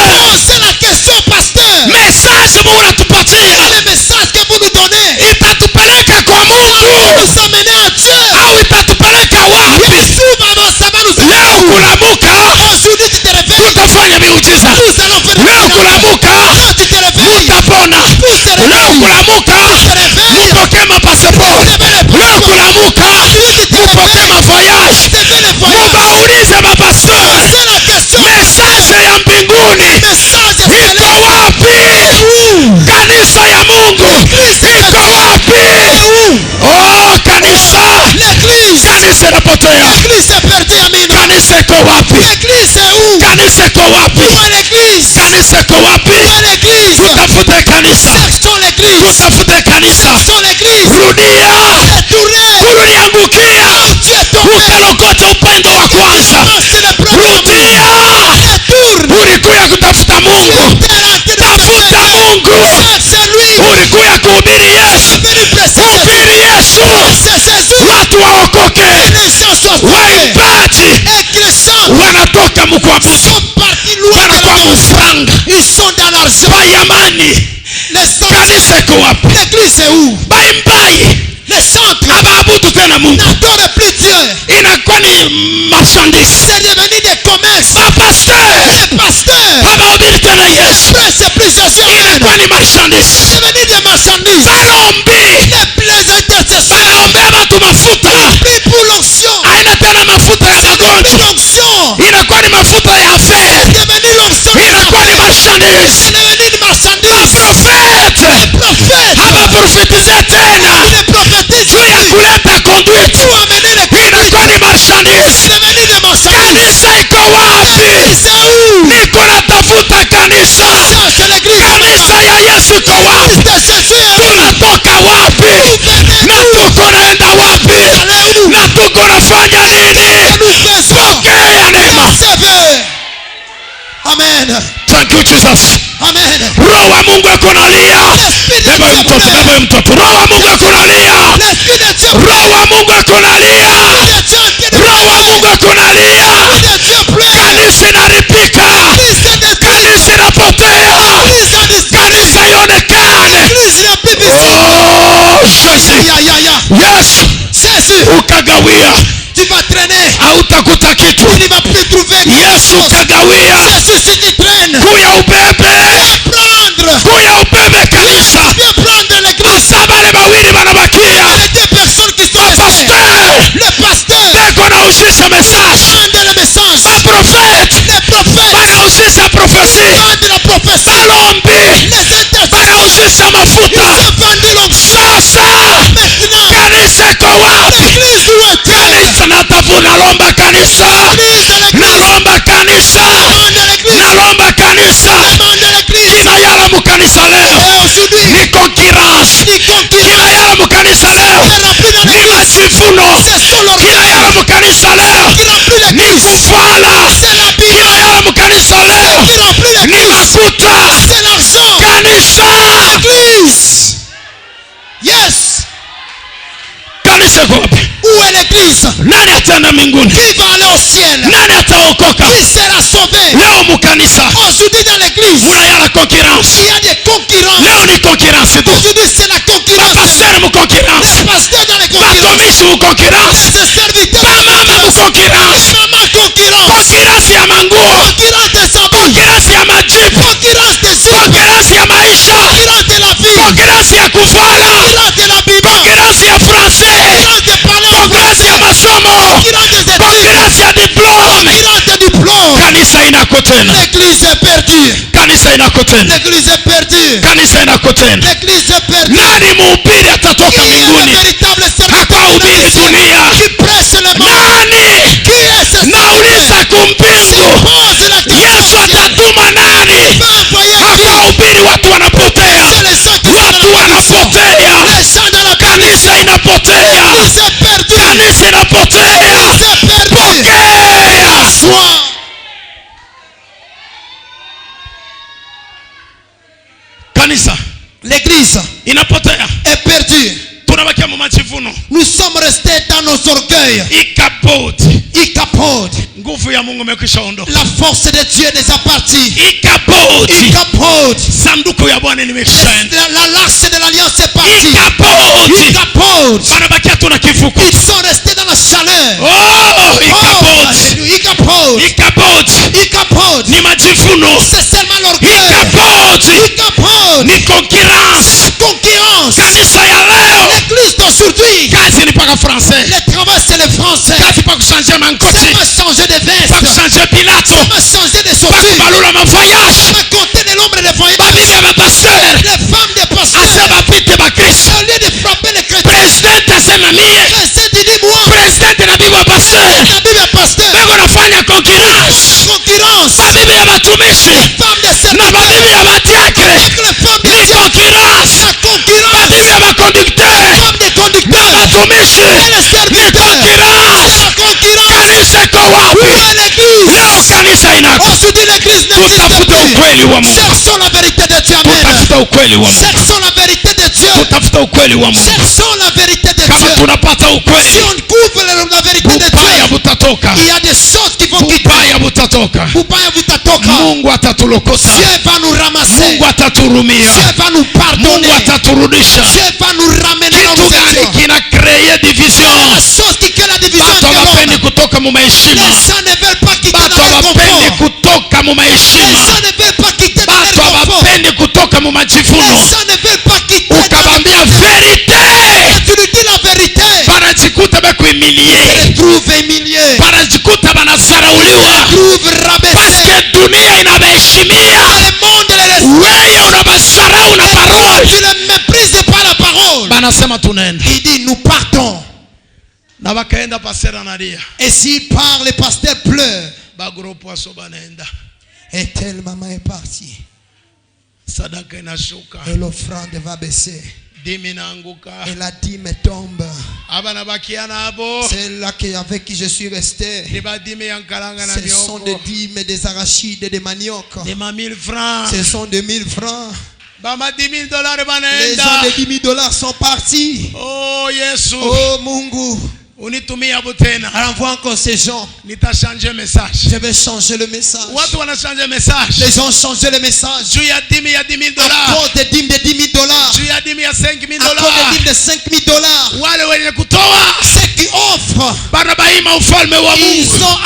Message Mungu anatupatia. Itatupeleka kwa Mungu au itatupeleka wapi? Leo kulamuka tutafanya miujiza. Leo kulamuka mutapona. Leo kulamuka mupokee mapasipoti. Leo kulamuka mupokee mavoyage. Mubaulize mapasteur, message ya mbinguni iko wapi? Kanisa ya Mungu iko wapi? Oh, kanisa inapotea. Kanisa iko wapi? Kanisa iko wapi? Kanisa iko wapi? Tutafute kanisa. Tutafute kanisa. Rudia. Kuliangukia. Ukalokota upendo wa kwanza. Rudia. Ulikuja kutafuta Mungu. Tafuta Mungu. Ulikuja kuhubiri Yesu. Hubiri Yesu. Watu waokoke. Waimbaji wanatoka mkuabudu, wanakuwa mufranga bayamani. Kanisa iko wapi? Baimbai abaabudu tena Mungu, inakuwa ni marchandise. Bapasteur abahubiri tena Yesu, inakuwa ni marchandise. Balombi banaombea batu mafuta, aina tena mafuta ya magonjwa, inakuwa ni mafuta ya affaire, inakuwa ni marchandise. Maprofete abaprofetize tena juu ya kuleta conduite, inakuwa ni marchandise. Kanisa iko wapi? Niko natafuta kanisa. Kanisa ya Yesu iko wapi? Tunatoka wapi? Na tuko naenda wapi? Na tuko nafanya nini? Pokea neema. Amen. Thank you Jesus. Amen. Roho wa Mungu akunalia. Beba mtoto. Roho wa Mungu akunalia. Roho wa Mungu akunalia. Roho wa Mungu akunalia. Kanisa inaripika. Kanisa inapotea. Kanisa ionekane. Oh, Yesu. Ukagawia. Tu vas traîner. Hautakuta kitu. Tu ne vas plus trouver. Yesu kagawia. Si tu traînes. Kuya ubebe. Prendre. Kuya ubebe kanisa. Viens prendre l'église. Asabale bawili banabakia. Les deux personnes qui sont pasteur. Le pasteur. Beko na usisha message. Prendre le message. Ma prophète. Les prophètes. Bana usisha prophétie. Prendre la prophétie. Balombi. Les intercesseurs. Bana usisha mafuta. Sasa. Kanisa iko wapi? Kanisa nalomba kanisa. Nalomba kanisa. Nalomba kanisa. Kinayala mu kanisa leo ni concurrence. Kinayala mu kanisa leo ni majivuno. Kinayala mu kanisa leo ni kuvala. Kinayala mu kanisa leo ni makuta. Kanisa. Yes. Kanisa wapi? Où est l'église? Nani ataenda mbinguni? Qui va aller au ciel? Nani ataokoka? Qui sera sauvé? Leo mu kanisa Aujourd'hui dans l'église, muna ya concurrence. il y a des concurrents. Leo ni concurrence tu. Aujourd'hui, c'est la concurrence. Bapasteur mu concurrence. Les pasteurs dans les concurrences. Batumishi mu concurrence. Les serviteurs. Bamama mu concurrence. Maman concurrence. Concurrence ya manguo. Concurrence des sabons. Concurrence ya majibu. Concurrence des cibles. Concurrence ya maisha. Concurrence de la vie. Concurrence ya kuvala. Concurrence de l'habillement. Concurrence ya français. Concurrence de parler en Concurrence ya français. masomo. Concurrence des études. Concurrence ya diplome. Concurrence des diplômes. Kanisa inako tena. L'église est perdue. Kanisa inako tena. L'église est perdue. Kanisa inako tena. L'église est perdue. Nani mhubiri Qui atatoka est le mbinguni véritable akahubiri serviteur dunia? qui prêche le monde? Nani? Qui est ce Nauliza kumpingu. pose la Yesu question? atatuma nani Va envoyer qui? akahubiri? Watu wanapotea, C'est les gens qui sont watu dans la perdition. wanapotea, Les gens dans la perdition. kanisa inapotea, L'église est perdue. kanisa inapotea. L'église est perdue. Pokea. Sois. Kanisa L'église inapotea, est perdue. tunabakia mu majivuno. Nous sommes restés dans nos orgueils. Ikabodi, Ikapod. nguvu ya Mungu imekwisha ondoka. La force de Dieu les a partis. Ikabodi, Ikapod. sanduku ya Bwana limekwishaenda. L'arche de l'alliance est partie. Ikabodi, Ikapod. banabakia tuna kifuku. Ils sont restés dans la chaleur. Oh, Oh, ikabodi, alléluia. Ikapod. ikabodi Ikapod. ni majivuno. C'est seulement l'orgueil. Ikabodi Ikapod. ni concurrence. Concurrence. Kanisa ya leo L'église d'aujourd'hui. kazi ni paka français, Le travail c'est le français. kazi pa kushanje mankoti, C'est pas changer de pa veste. kushanje pilato, C'est pas changer de pa chaussures. kubalula mavoyage. C'est pas compter le nombre de voyages. Babibi ya bapasteur Les femmes des ase pasteurs. bapite bakristo. Au lieu de frapper les chrétiens. President asema mie, Président dit moi. president na bibi wa pasteur La Bible est pasteur. beko nafanya concurrence. Concurrence. Babibi ya batumishi Femmes de na serviteurs. babibi ya badiakre Avec les femmes de ni Dieu. concurrence. La concurrence. Babibi ya baconducteur Femmes de na conducteurs. batumishi Et les ni serviteurs. concurrence. La concurrence. Kanisa iko Où wapi? est l'église? Leo kanisa inako. Aujourd'hui l'église n'existe Tutafuta plus. ukweli wa Mungu. Cherchons la vérité de Dieu. Amen. Tutafuta ukweli wa Mungu. Cherchons la vérité de Dieu. Tutafuta ukweli wa Mungu. Cherchons la vérité de Kama Dieu. tunapata Si ukweli, on couvre la vérité de ubaya Dieu, butatoka. il y a des choses qui vont quitter. Ubaya butatoka. Ubaya vitatoka. Mungu atatulokota. Dieu va nous ramasser. Mungu ataturumia. Dieu va nous pardonner. Mungu ataturudisha. Dieu va nous ramener dans Kitu nos gani étions. kina kreye division? La chose qui crée la division Watu entre hawapendi l'homme. kutoka mu maheshima. Les gens ne veulent pas quitter Watu dans le hawapendi confort. kutoka mu Les maheshima. gens ne veulent pas quitter dans Watu le confort. hawapendi kutoka mu Les majivuno. gens ne veulent pas quitter dans le Ukabambia confort. verite, Tu lui dis la vérité. banajikuta bekuimilie, Se trouve humilié. banajikuta banazarauliwa, Trouve rabaissé. paske dunia inabaheshimia, Le monde les wewe unabasarau na parole. tu les méprises par la parole. Banasema tunaenda Il dit nous partons. na bakaenda, pasera analia, Et s'il part, le pasteur pleure. bagrupu aso banaenda, Et telle maman est partie. sadaka inashuka, Et l'offrande va baisser. dimi inaanguka, Et la dîme tombe. aba nabakiana abo C'est là avec qui je suis resté. ni badimi ya nkalanga na Ce sont des mioko, dîmes, des arachides, des manioc. ni ma 1000 francs, Ce sont de 1000 francs. bama 10 000 dollars Les banaenda. gens de 10 000 $ sont partis. Oh Yesu, Oh Mungu, unitumia hapo tena, renvoie encore ces gens. nitashanje message. Je vais changer le message. Watu wanashanje message Les gens ont changé le message. juu ya dimi ya 10 000 À dollars, cause des dîmes de 10 000 $. juu ya dimi ya 5 000 À cause des dollars. dîmes de 5 000 $. Wale wenye kutoa Ceux qui offrent, banabaima ufalme wa ils Mungu, ont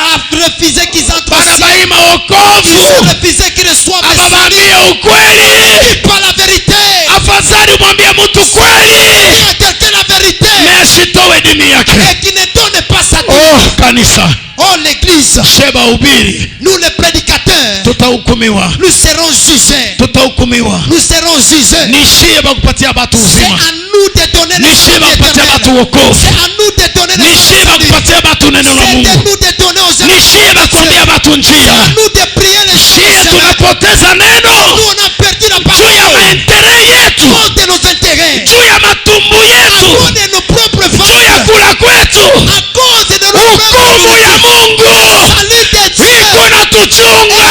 refusé qu'ils entrent au ciel. banabaima Ils ont wokovu. refusé qu'ils reçoivent le salut. Ababambie ukweli, Dis pas la vérité. afadhali umwambie mtu kweli, Dis à quelqu'un la vérité. mesitowe dimi yake. Et qui ne donne pas sa dîme. Oh kanisa, Oh l'église, sheba ubiri, nous les prédicateurs, tutahukumiwa, nous serons jugés. tutahukumiwa. Nous serons jugés. Nishie bakupatia batu C'est uzima, à nous de donner le nishie salut bakupatia batu éternel. wokovu, C'est à nous de donner le nishie salut. bakupatia batu neno la C'est Mungu, de nous de donner aux gens. nishie bakwambia batu C'est njia. à nous de prier les Shie gens. tunapoteza Nous neno on a perdu la juu ya parole. maendeleo yetu, Cause de nos intérêts. juu ya matumbu À yetu, cause de nos propres juu ya forces. kula kwetu. À cause de nos propres Hukumu ya Mungu salut de Dieu. iko na tuchunga,